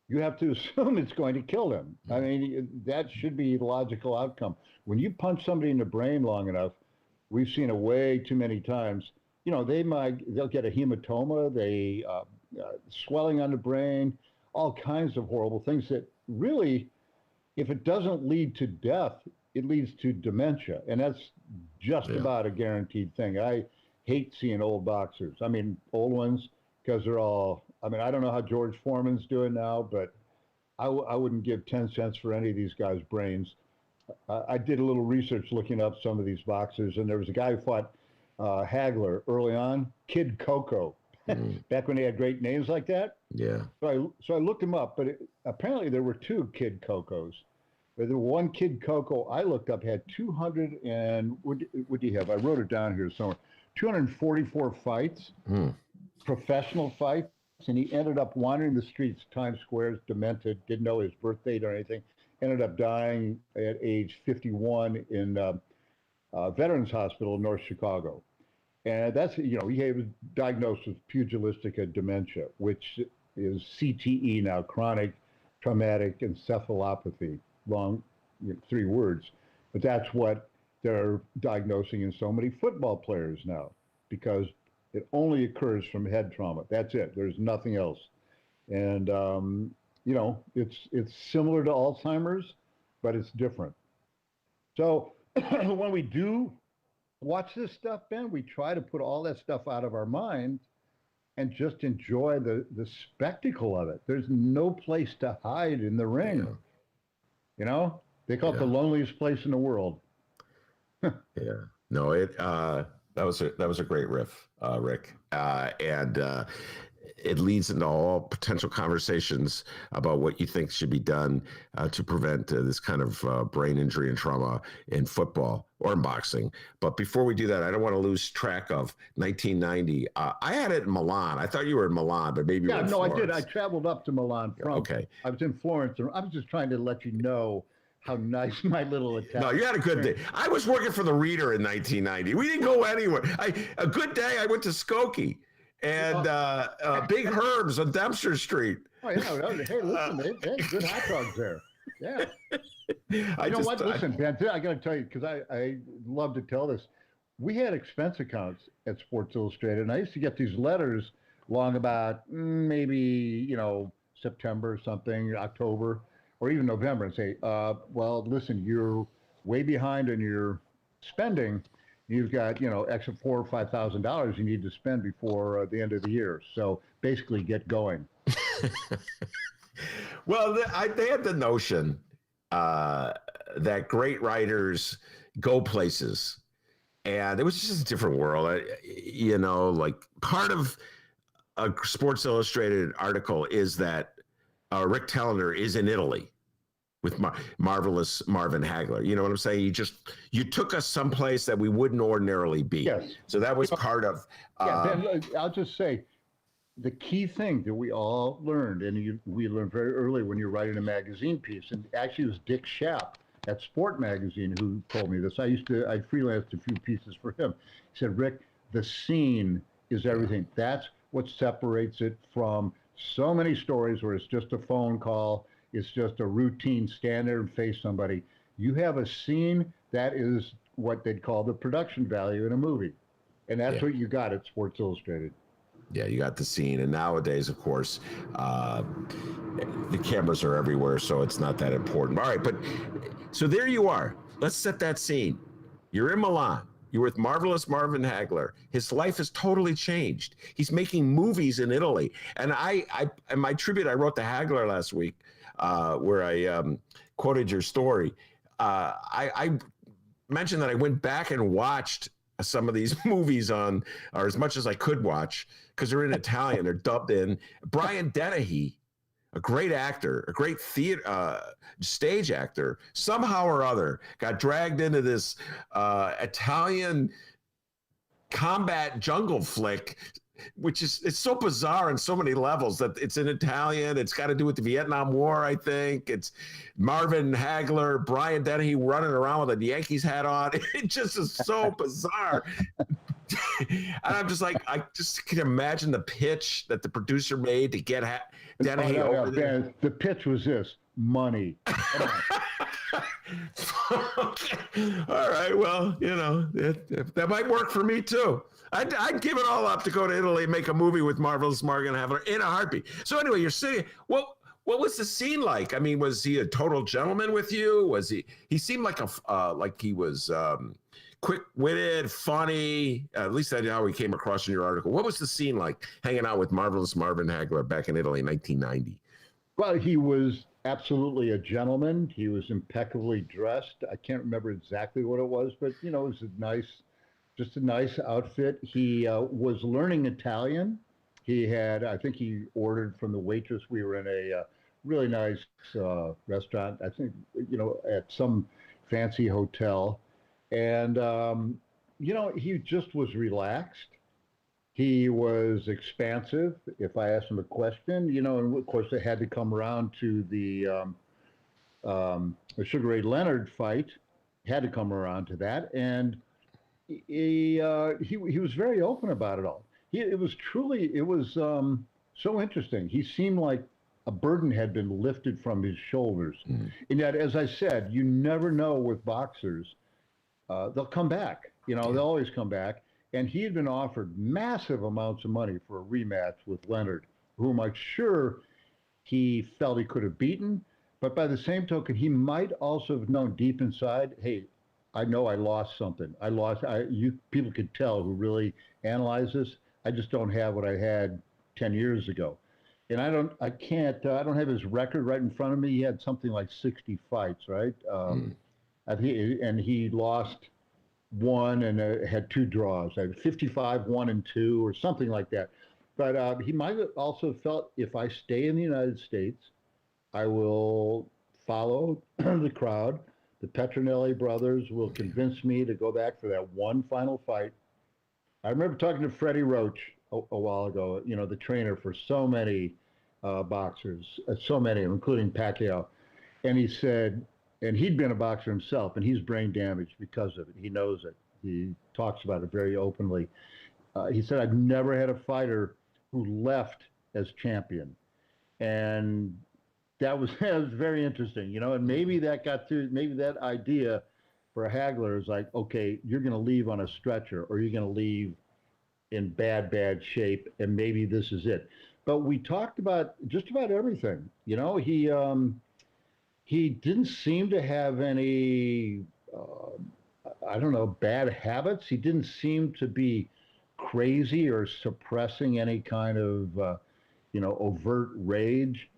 you have to assume it's going to kill them. I mean, that should be the logical outcome. When you punch somebody in the brain long enough, we've seen it way too many times. They'll get a hematoma, swelling on the brain, all kinds of horrible things that really, if it doesn't lead to death, it leads to dementia. And that's just about a guaranteed thing. I hate seeing old boxers. I mean, old ones, because they're all, I don't know how George Foreman's doing now, but I wouldn't give 10 cents for any of these guys' brains. I did a little research looking up some of these boxers, and there was a guy who fought Hagler early on, Kid Coco, back when they had great names like that. Yeah. So I looked him up, but apparently there were two Kid Cocos. But the one Kid Coco I looked up had 200 and, what do you have? I wrote it down here somewhere. 244 fights, professional fights, and he ended up wandering the streets, Times Square, demented, didn't know his birth date or anything, ended up dying at age 51 in Veterans Hospital in North Chicago. And that's, he was diagnosed with pugilistic dementia, which is CTE now, chronic traumatic encephalopathy, long, 3 words. But that's what they're diagnosing in so many football players now, because it only occurs from head trauma. That's it. There's nothing else. And, it's similar to Alzheimer's, but it's different. So when we do watch this stuff, Ben, we try to put all that stuff out of our minds and just enjoy the spectacle of it. There's no place to hide in the ring. They call it the loneliest place in the world. No, that was a great riff, Rick, and it leads into all potential conversations about what you think should be done to prevent this kind of brain injury and trauma in football or in boxing. But before we do that, I don't want to lose track of 1990. I had it in Milan. I thought you were in Milan, but maybe you were in Florence. I did. I traveled up to Milan from. Okay. I was in Florence. I was just trying to let you know how nice my little Italian. No, you had a good day. I was working for the Reader in 1990. We didn't go anywhere. A good day, I went to Skokie and Big Herbs on Dempster Street. Oh, yeah. Hey, listen, they had good hot dogs there. Yeah. Listen, Ben, I got to tell you, because I love to tell this. We had expense accounts at Sports Illustrated, and I used to get these letters long about maybe, September or something, October, or even November, and say, well, listen, you're way behind in your spending. You've got, extra $4,000 or $5,000 you need to spend before the end of the year. So basically get going. Well, they had the notion that great writers go places, and it was just a different world. Like part of a Sports Illustrated article is that Rick Telander is in Italy with marvelous Marvin Hagler. You know what I'm saying? You took us someplace that we wouldn't ordinarily be. Yes. So that was part of. Ben, I'll just say, the key thing that we all learned, and we learned very early when you're writing a magazine piece, and actually it was Dick Schaap at Sport Magazine who told me this. I freelanced a few pieces for him. He said, Rick, the scene is everything. That's what separates it from so many stories where it's just a phone call, it's just a routine stand there and face somebody. You have a scene that is what they'd call the production value in a movie. And that's what you got at Sports Illustrated. Yeah, you got the scene. And nowadays, of course, the cameras are everywhere, so it's not that important. All right, but so there you are. Let's set that scene. You're in Milan. You're with Marvelous Marvin Hagler. His life has totally changed. He's making movies in Italy. And in my tribute I wrote to Hagler last week, where I quoted your story, I mentioned that I went back and watched some of these movies or as much as I could watch, because they're in Italian, they're dubbed in. Brian Dennehy, a great actor, a great theater, stage actor, somehow or other got dragged into this Italian combat jungle flick, which it's so bizarre on so many levels that it's in Italian. It's got to do with the Vietnam War, I think. It's Marvin Hagler, Brian Dennehy running around with a Yankees hat on. It just is so bizarre. And I'm just like, I just can imagine the pitch that the producer made to get Dennehy over there. Ben, the pitch was this: money. Come on. All right, well, that might work for me too. I'd give it all up to go to Italy and make a movie with Marvelous Marvin Hagler in a heartbeat. So anyway, you're sitting. What was the scene like? I mean, was he a total gentleman with you? Was he? He seemed like like he was quick-witted, funny. At least that's how he came across in your article. What was the scene like hanging out with Marvelous Marvin Hagler back in Italy in 1990? Well, he was absolutely a gentleman. He was impeccably dressed. I can't remember exactly what it was, but it was just a nice outfit. He was learning Italian. I think he ordered from the waitress. We were in a really nice restaurant, I think, at some fancy hotel. And, he just was relaxed. He was expansive. If I asked him a question, and of course they had to come around to the Sugar Ray Leonard fight. Had to come around to that, and he was very open about it all. It was so interesting. He seemed like a burden had been lifted from his shoulders. Mm. And yet, as I said, you never know with boxers. They'll come back. They'll always come back. And he had been offered massive amounts of money for a rematch with Leonard, whom I'm sure he felt he could have beaten. But by the same token, he might also have known deep inside, hey, I know I lost something. People could tell who really analyze this. I just don't have what I had 10 years ago. And I don't have his record right in front of me. He had something like 60 fights, right? And he lost one and had two draws. 55, 1-2, or something like that. But he might have also felt, if I stay in the United States, I will follow the crowd. The Petronelli brothers will convince me to go back for that one final fight. I remember talking to Freddie Roach a while ago, the trainer for so many boxers, so many, including Pacquiao. And he said, and he'd been a boxer himself, and he's brain damaged because of it. He knows it. He talks about it very openly. He said, I've never had a fighter who left as champion. And that was very interesting, and maybe that got through, maybe that idea for Hagler is like, okay, you're going to leave on a stretcher, or you're going to leave in bad shape, and maybe this is it. But we talked about just about everything. He didn't seem to have any, bad habits. He didn't seem to be crazy or suppressing any kind of, overt rage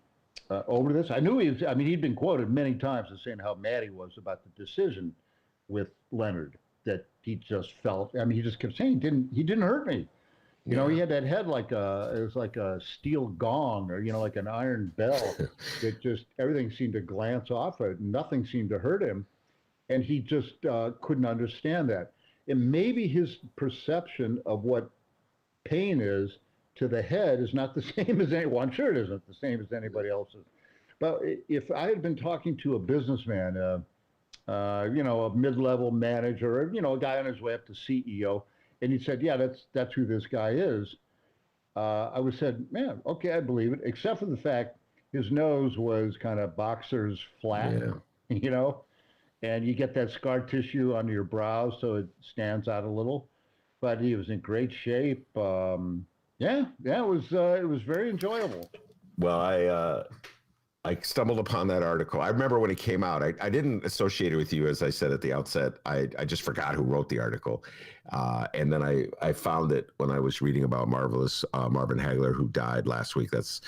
over this. I knew he'd been quoted many times as saying how mad he was about the decision with Leonard, that he just felt, he just kept saying, he didn't hurt me. He had that head it was like a steel gong, or, like an iron bell. That just, everything seemed to glance off it. Nothing seemed to hurt him. And he just couldn't understand that. And maybe his perception of what pain is to the head is not the same as anyone. I'm sure it isn't the same as anybody else's. But if I had been talking to a businessman, a mid-level manager, or, a guy on his way up to CEO. And he said, yeah, that's who this guy is. I was said, man, okay, I believe it, except for the fact his nose was kind of boxer's flat, and you get that scar tissue on your brow, so it stands out a little. But he was in great shape. It was very enjoyable. Well, I stumbled upon that article. I remember when it came out. I didn't associate it with you, as I said at the outset. I just forgot who wrote the article. And then I found it when I was reading about Marvelous Marvin Hagler, who died last week. That's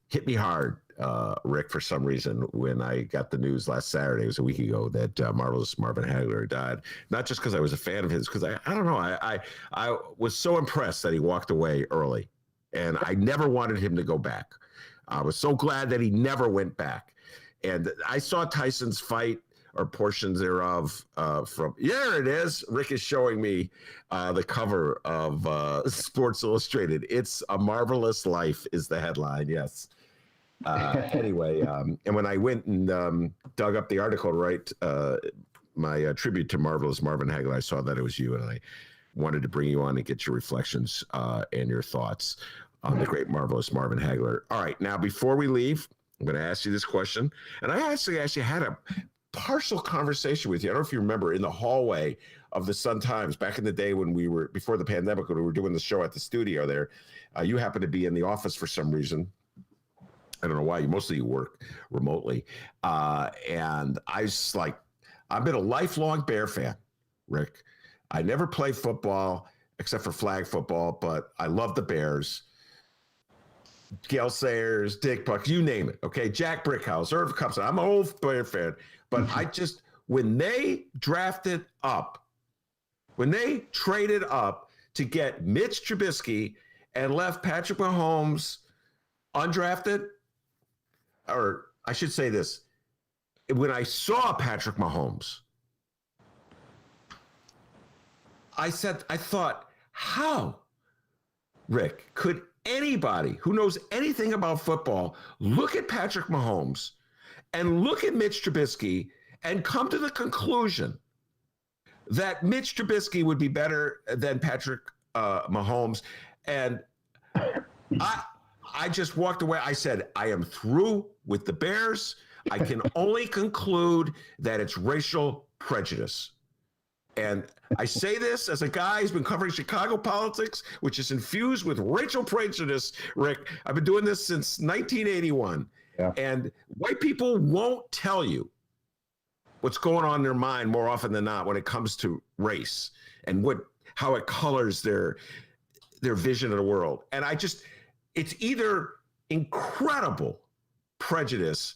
hit me hard, Rick, for some reason, when I got the news last Saturday. It was a week ago that Marvelous Marvin Hagler died. Not just because I was a fan of his, because I don't know. I was so impressed that he walked away early. And I never wanted him to go back. I was so glad that he never went back. And I saw Tyson's fight, or portions thereof, from, it is. Rick is showing me the cover of Sports Illustrated. It's a Marvelous Life is the headline, yes. Anyway, and when I went and dug up the article to write my tribute to Marvelous Marvin Hagler, I saw that it was you, and I wanted to bring you on and get your reflections and your thoughts on the great Marvelous Marvin Hagler. All right, now before we leave, I'm going to ask you this question. And I actually had a partial conversation with you. I don't know if you remember, in the hallway of the Sun-Times back in the day when we were, before the pandemic, when we were doing the show at the studio there. You happened to be in the office for some reason. I don't know why. Mostly you work remotely. And I was like, I've been a lifelong Bear fan, Rick. I never played football except for flag football, but I love the Bears. Gale Sayers, Dick Buck, you name it. Okay, Jack Brickhouse, Irv Cupson. I'm an old Bear fan, but I just, when they drafted up, when they traded up to get Mitch Trubisky and left Patrick Mahomes undrafted, or I should say this, when I saw Patrick Mahomes, I thought, how, Rick, could anybody who knows anything about football look at Patrick Mahomes and look at Mitch Trubisky and come to the conclusion that Mitch Trubisky would be better than Patrick Mahomes? And I just walked away. I said, I am through with the Bears. I can only conclude that it's racial prejudice. And I say this as a guy who's been covering Chicago politics, which is infused with racial prejudice, Rick. I've been doing this since 1981. Yeah. And white people won't tell you what's going on in their mind more often than not when it comes to race and how it colors their vision of the world. And it's either incredible prejudice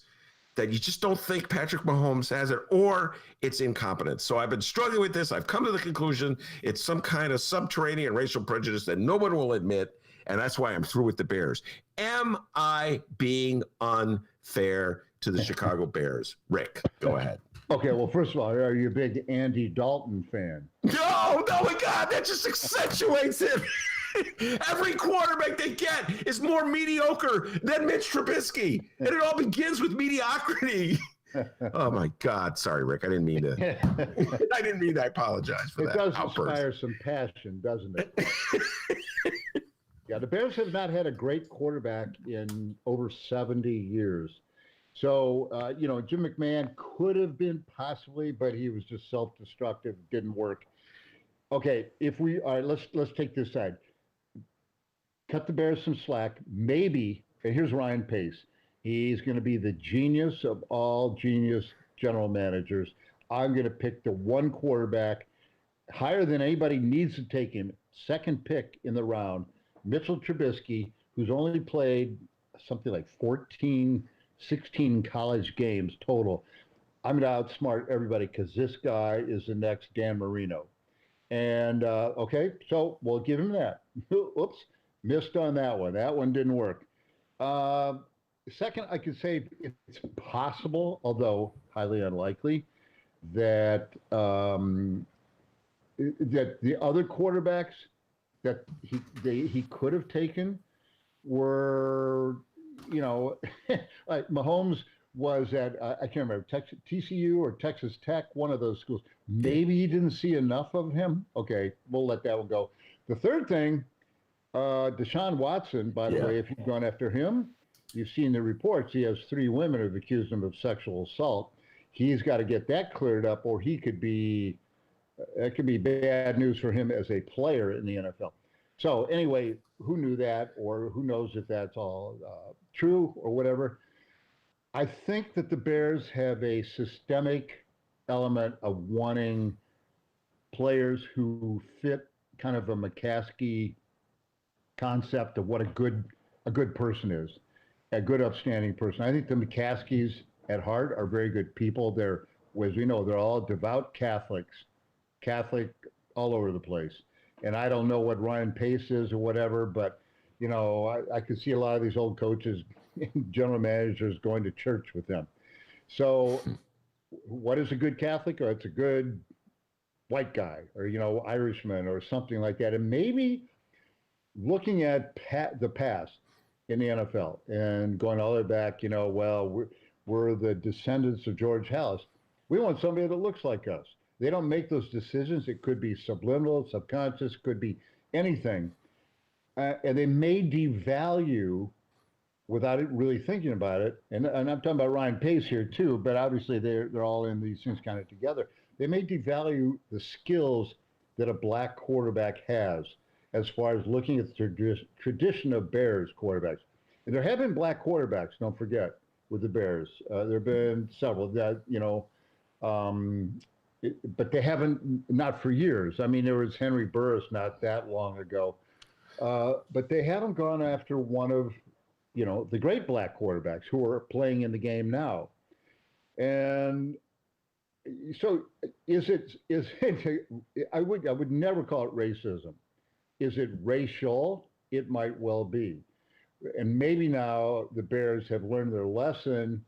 that you just don't think Patrick Mahomes has it, or it's incompetence. So I've been struggling with this. I've come to the conclusion it's some kind of subterranean racial prejudice that no one will admit, and that's why I'm through with the Bears. Am I being unfair to the Chicago Bears? Rick, go ahead. Okay, well, first of all, are you a big Andy Dalton fan? No, my God, that just accentuates it. Every quarterback they get is more mediocre than Mitch Trubisky, and it all begins with mediocrity. Oh my God! Sorry, Rick. I didn't mean to. I didn't mean to. I apologize for that. It does inspire some passion, doesn't it? Yeah, the Bears have not had a great quarterback in over 70 years. So, Jim McMahon could have been possibly, but he was just self-destructive. Didn't work. Okay, all right, let's take this side. Cut the Bears some slack. Maybe, and here's Ryan Pace. He's going to be the genius of all genius general managers. I'm going to pick the one quarterback higher than anybody needs to take him, second pick in the round, Mitchell Trubisky, who's only played something like 16 college games total. I'm going to outsmart everybody because this guy is the next Dan Marino. And, okay, so we'll give him that. Oops. Missed on that one. That one didn't work. Second, I could say it's possible, although highly unlikely, that that the other quarterbacks that he could have taken were, like Mahomes was at, I can't remember, TCU or Texas Tech, one of those schools. Maybe you didn't see enough of him. Okay, we'll let that one go. The third thing, Deshawn Watson, by the way, if you've gone after him, you've seen the reports. He has 3 women who've accused him of sexual assault. He's got to get that cleared up, or he could be, that could be bad news for him as a player in the NFL. So anyway, who knew that, or who knows if that's all true or whatever. I think that the Bears have a systemic element of wanting players who fit kind of a McCaskey concept of what a good person is, a good upstanding person. I think the McCaskies at heart are very good people. They're, as we know, they're all devout Catholic all over the place. And I don't know what Ryan Pace is or whatever, but you know, I could see a lot of these old coaches, general managers going to church with them. So what is a good Catholic? Or it's a good white guy, or, you know, Irishman or something like that. And maybe looking at the past in the NFL and going all the way back, you know, well, we're the descendants of George Hallis. We want somebody that looks like us. They don't make those decisions. It could be subliminal, subconscious, could be anything. And they may devalue without it really thinking about it. And I'm talking about Ryan Pace here too, but obviously they're all in these things kind of together. They may devalue the skills that a black quarterback has as far as looking at the tradition of Bears quarterbacks. And there have been black quarterbacks, don't forget, with the Bears. There have been several that, you know, but they haven't, not for years. I mean, there was Henry Burris not that long ago. But they haven't gone after one of, you know, the great black quarterbacks who are playing in the game now. And so I would never call it racism. Is it racial? It might well be. And maybe now the Bears have learned their lesson,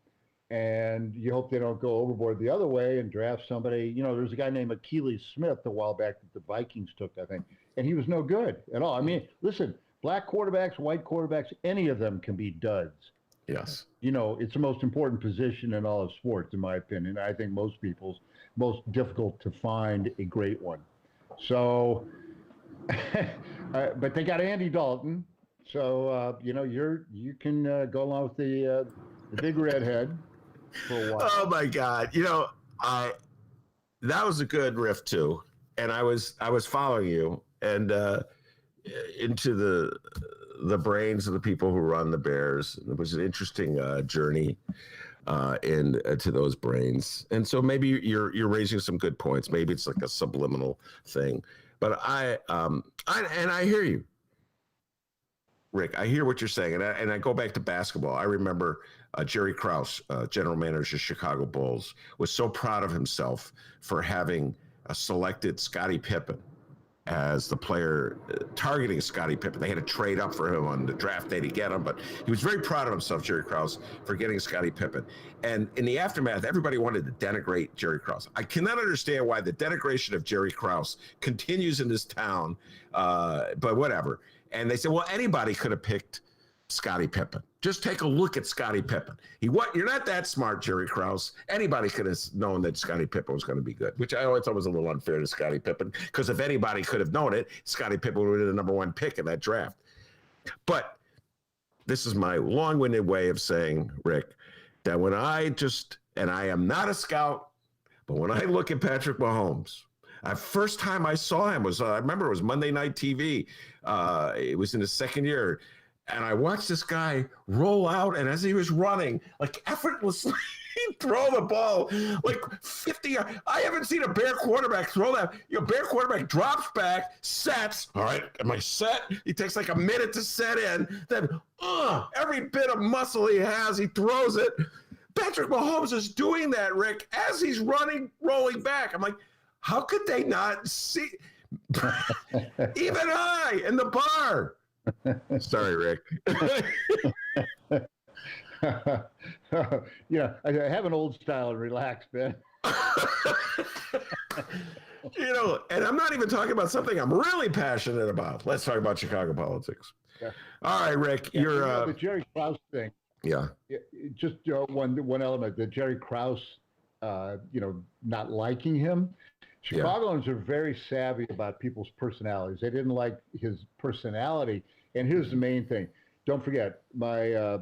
and you hope they don't go overboard the other way and draft somebody. You know, there's a guy named Achilles Smith a while back that the Vikings took, I think, and he was no good at all. I mean, listen, black quarterbacks, white quarterbacks, any of them can be duds. Yes. You know, it's the most important position in all of sports, in my opinion. I think most people's most difficult to find a great one. So, but they got Andy Dalton. So, you know, you can go along with the big redhead for a while. Oh my God. You know, that was a good riff too. And I was following you and into the brains of the people who run the Bears. It was an interesting journey into those brains. And so maybe you're raising some good points. Maybe it's like a subliminal thing. But I hear you, Rick. I hear what you're saying, and I go back to basketball. I remember Jerry Krause, general manager of Chicago Bulls, was so proud of himself for having selected Scottie Pippen as the player targeting Scottie Pippen. They had to trade up for him on the draft day to get him, but he was very proud of himself, Jerry Krause, for getting Scottie Pippen. And in the aftermath, everybody wanted to denigrate Jerry Krause. I cannot understand why the denigration of Jerry Krause continues in this town, but whatever. And they said, well, anybody could have picked Scottie Pippen. Just take a look at Scottie Pippen. You're not that smart, Jerry Krause. Anybody could have known that Scottie Pippen was going to be good, which I always thought was a little unfair to Scottie Pippen, because if anybody could have known it, Scottie Pippen would have been the number 1 pick in that draft. But this is my long-winded way of saying, Rick, that and I am not a scout, but when I look at Patrick Mahomes, the first time I saw him was, I remember it was Monday Night TV. It was in his second year. And I watched this guy roll out, and as he was running, like effortlessly throw the ball like 50 yards. I haven't seen a Bear quarterback throw that. Bear quarterback drops back, sets. All right, am I set? He takes like a minute to set in. Then every bit of muscle he has, he throws it. Patrick Mahomes is doing that, Rick, as he's rolling back. I'm like, how could they not see? Even I in the bar. Sorry, Rick. Yeah, I have an old style and relax, Ben. And I'm not even talking about something I'm really passionate about. Let's talk about Chicago politics. Yeah. All right, Rick, you're the Jerry Krause thing. Yeah. Just one element, that Jerry Krause, not liking him. Chicagoans are very savvy about people's personalities. They didn't like his personality. And here's the main thing. Don't forget, my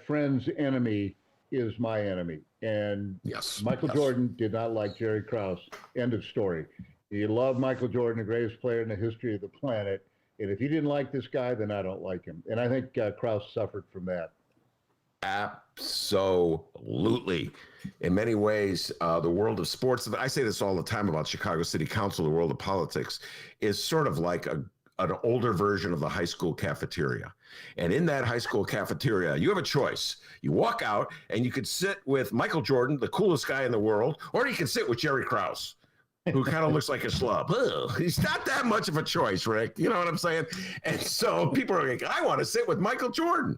friend's enemy is my enemy. And Michael Jordan did not like Jerry Krause. End of story. He loved Michael Jordan, the greatest player in the history of the planet. And if he didn't like this guy, then I don't like him. And I think Krause suffered from that. Absolutely. In many ways, the world of sports, I say this all the time about Chicago City Council, the world of politics, is sort of like an older version of the high school cafeteria. And in that high school cafeteria, you have a choice. You walk out and you could sit with Michael Jordan, the coolest guy in the world, or you can sit with Jerry Krause, who kind of looks like a schlub. Ugh, he's not that much of a choice, Rick. You know what I'm saying? And so people are like, I want to sit with Michael Jordan.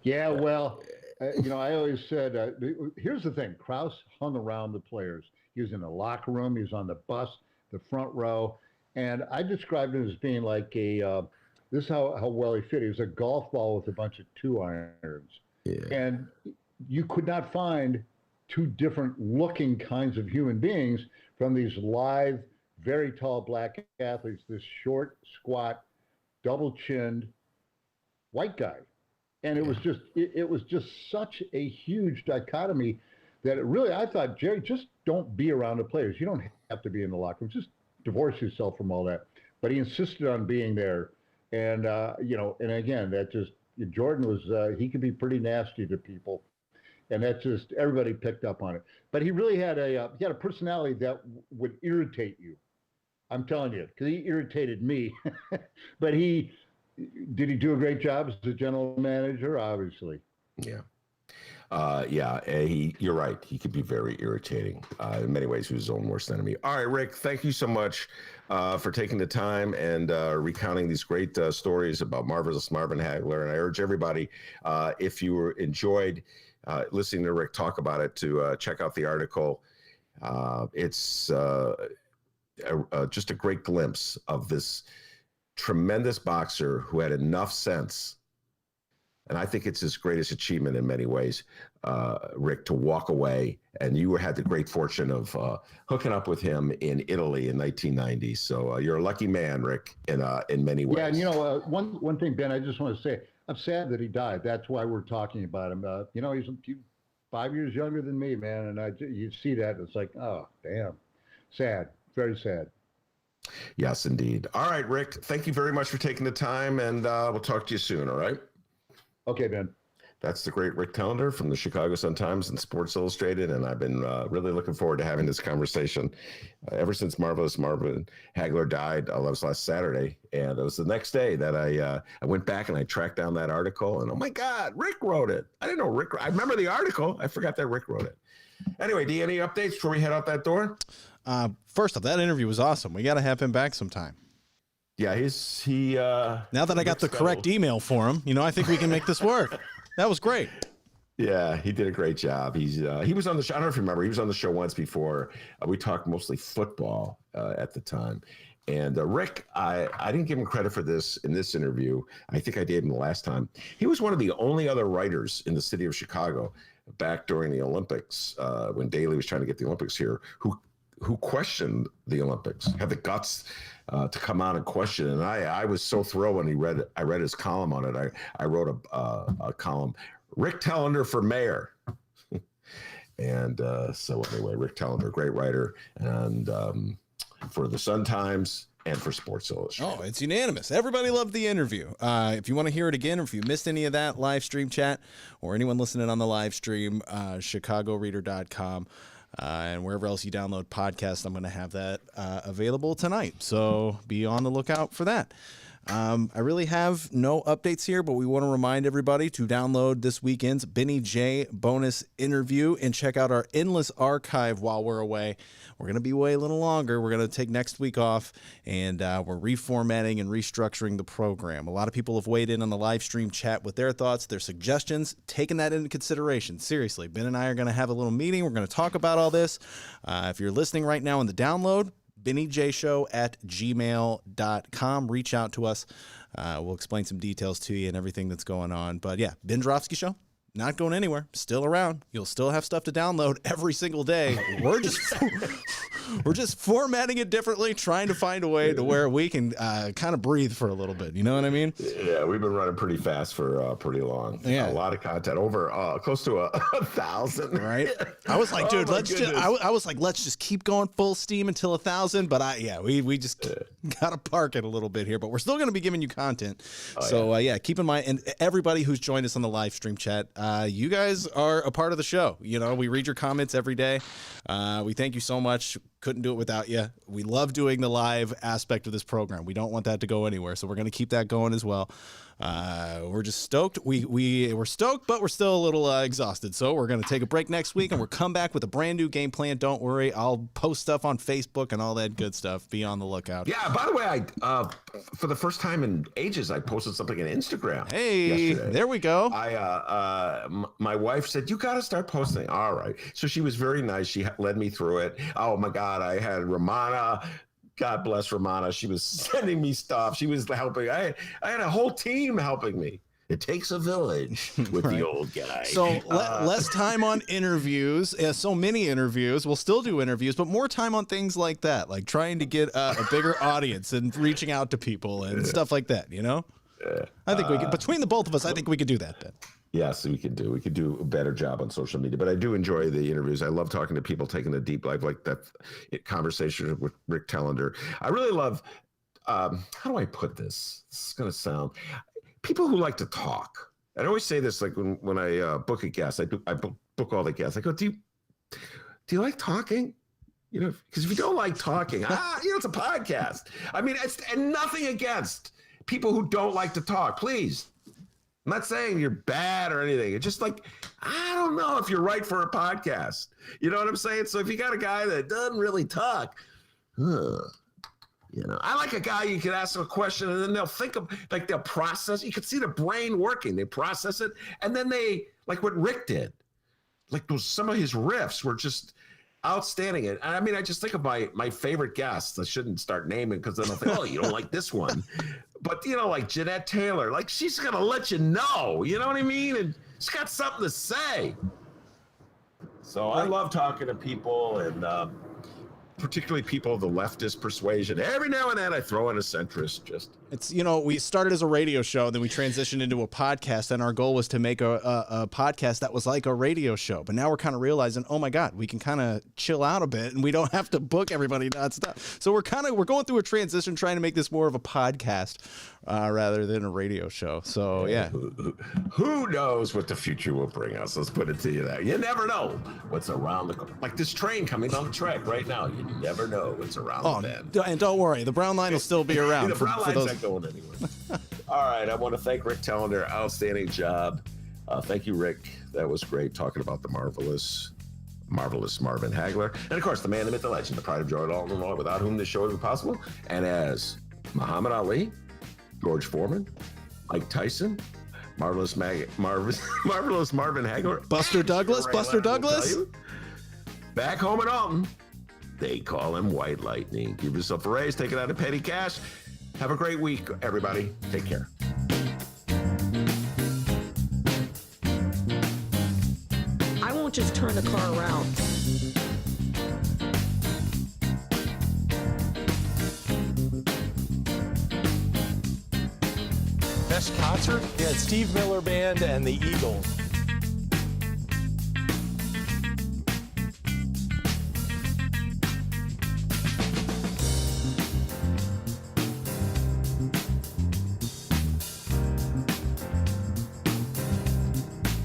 Yeah, well, I always said, here's the thing. Krause hung around the players. He was in the locker room. He was on the bus, the front row. And I described him as being like this is how well he fit. He was a golf ball with a bunch of 2-irons. Yeah. And you could not find two different looking kinds of human beings from these lithe, very tall black athletes, this short, squat, double-chinned white guy. And it was just such a huge dichotomy that I thought, Jerry, just don't be around the players. You don't have to be in the locker room. Just divorce yourself from all that. But he insisted on being there. And, and again, Jordan was, he could be pretty nasty to people. And everybody picked up on it. But he really had a personality that would irritate you. I'm telling you, because he irritated me. But did he do a great job as a general manager? Obviously. Yeah. You're right. He could be very irritating. In many ways, he was his own worst enemy. All right, Rick, thank you so much for taking the time and recounting these great stories about Marvelous Marvin Hagler. And I urge everybody, if you enjoyed listening to Rick talk about it, to check out the article. It's just a great glimpse of this tremendous boxer who had enough sense, and I think it's his greatest achievement in many ways, Rick, to walk away. And you had the great fortune of hooking up with him in Italy in 1990. So you're a lucky man, Rick, in many ways. Yeah, and one thing, Ben, I just want to say, I'm sad that he died. That's why we're talking about him. He's 5 years younger than me, man, and you see that, and it's like, oh, damn, sad, very sad. Yes, indeed. All right, Rick, thank you very much for taking the time, and we'll talk to you soon, all right? Okay, Ben. That's the great Rick Telander from the Chicago Sun-Times and Sports Illustrated, and I've been really looking forward to having this conversation ever since Marvelous Marvin Hagler died. That was last Saturday, and it was the next day that I went back and I tracked down that article, and oh my God, Rick wrote it. I didn't know Rick. I remember the article. I forgot that Rick wrote it. Anyway, do you have any updates before we head out that door? First off, that interview was awesome. We got to have him back sometime. Yeah, now that I got the correct email for him, I think we can make this work. That was great. Yeah, he did a great job. He was on the show. I don't know if you remember. He was on the show once before. We talked mostly football at the time. And Rick, I didn't give him credit for this in this interview. I think I did him the last time. He was one of the only other writers in the city of Chicago back during the Olympics, when Daley was trying to get the Olympics here, who questioned the Olympics, had the guts to come out and question. And I was so thrilled when I read his column on it. I wrote a column, Rick Telander for mayor. And so anyway, Rick Telander, great writer, and for the Sun-Times and for Sports Illustrated. Oh, it's unanimous. Everybody loved the interview. If you want to hear it again, or if you missed any of that live stream chat, or anyone listening on the live stream, chicagoreader.com. And wherever else you download podcasts, I'm going to have that available tonight. So be on the lookout for that. I really have no updates here, but we want to remind everybody to download this weekend's Benny J bonus interview and check out our endless archive while we're away. We're going to be away a little longer. We're going to take next week off, and we're reformatting and restructuring the program. A lot of people have weighed in on the live stream chat with their thoughts, their suggestions, taking that into consideration. Seriously, Ben and I are going to have a little meeting. We're going to talk about all this. If you're listening right now in the download, BennyJShow@gmail.com. Reach out to us. We'll explain some details to you and everything that's going on. But yeah, Ben Joravsky Show, not going anywhere, still around. You'll still have stuff to download every single day. We're just formatting it differently, trying to find a way to where we can kind of breathe for a little bit. You know what I mean? Yeah, we've been running pretty fast for pretty long. Yeah, a lot of content, over close to 1,000. Right? I was like, dude, let's just keep going full steam until 1,000. But we just gotta park it a little bit here. But we're still gonna be giving you content. Keep in mind, and everybody who's joined us on the live stream chat, you guys are a part of the show. You know, we read your comments every day. We thank you so much. Couldn't do it without you. We love doing the live aspect of this program. We don't want that to go anywhere, so we're going to keep that going as well. We're just stoked. We're stoked, but we're still a little exhausted. So we're going to take a break next week, and we'll come back with a brand new game plan. Don't worry. I'll post stuff on Facebook and all that good stuff. Be on the lookout. Yeah, by the way, I for the first time in ages, I posted something on Instagram. Hey, yesterday. There we go. My wife said, you got to start posting. All right. So she was very nice. She led me through it. Oh, my God. I had Romana. God bless Romana. She was sending me stuff. She was helping. I had a whole team helping me. It takes a village with the old guy. So less time on interviews. So many interviews. We'll still do interviews, but more time on things like that, like trying to get a bigger audience and reaching out to people and stuff like that, you know? I think we could, between the both of us, I think we could do that then. Yes, we could do a better job on social media, but I do enjoy the interviews. I love talking to people, taking a deep dive, like that conversation with Rick Telander. I really love, how do I put this? This is going to sound, people who like to talk. I always say this, like when I book a guest, I book all the guests. I go, do you like talking? You know, because if you don't like talking, it's a podcast. I mean, and nothing against people who don't like to talk, please. I'm not saying you're bad or anything. It's just like, I don't know if you're right for a podcast. You know what I'm saying? So if you got a guy that doesn't really talk, I like a guy you can ask them a question and then they'll they'll process. You can see the brain working. They process it. And then they, like what Rick did, like some of his riffs were just outstanding. And I mean, I just think of my favorite guests. I shouldn't start naming because then I'll think, oh, you don't like this one. But, like Jeanette Taylor, like she's going to let you know, you know what I mean? And she's got something to say. So I love talking to people and particularly people of the leftist persuasion. Every now and then I throw in a centrist. It's, we started as a radio show, then we transitioned into a podcast, and our goal was to make a podcast that was like a radio show. But now we're kind of realizing, oh my God, we can kind of chill out a bit and we don't have to book everybody nonstop. So we're going through a transition, trying to make this more of a podcast rather than a radio show. So yeah. Who knows what the future will bring us? Let's put it to you that. You never know what's around the corner. Like this train coming down the track right now. You never know what's around the bend. And don't worry, the brown line will still be around. The brown line's not going anywhere. All right, I want to thank Rick Telander. Outstanding job. Thank you, Rick. That was great talking about the marvelous Marvin Hagler. And of course, the man, the myth, the legend, the pride of Jordan Alton, without whom this show would be possible. And as Muhammad Ali, George Foreman, Mike Tyson, marvelous Marvin Hagler, Buster Douglas, back home in Alton, they call him White Lightning. Give yourself a raise, take it out of petty cash. Have a great week, everybody. Take care. I won't just turn the car around. Best concert? Yeah, Steve Miller Band and the Eagles.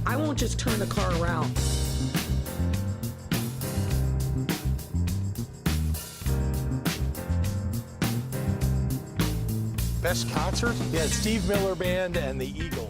I won't just turn the car around. Best concert? Yeah, Steve Miller Band and the Eagles.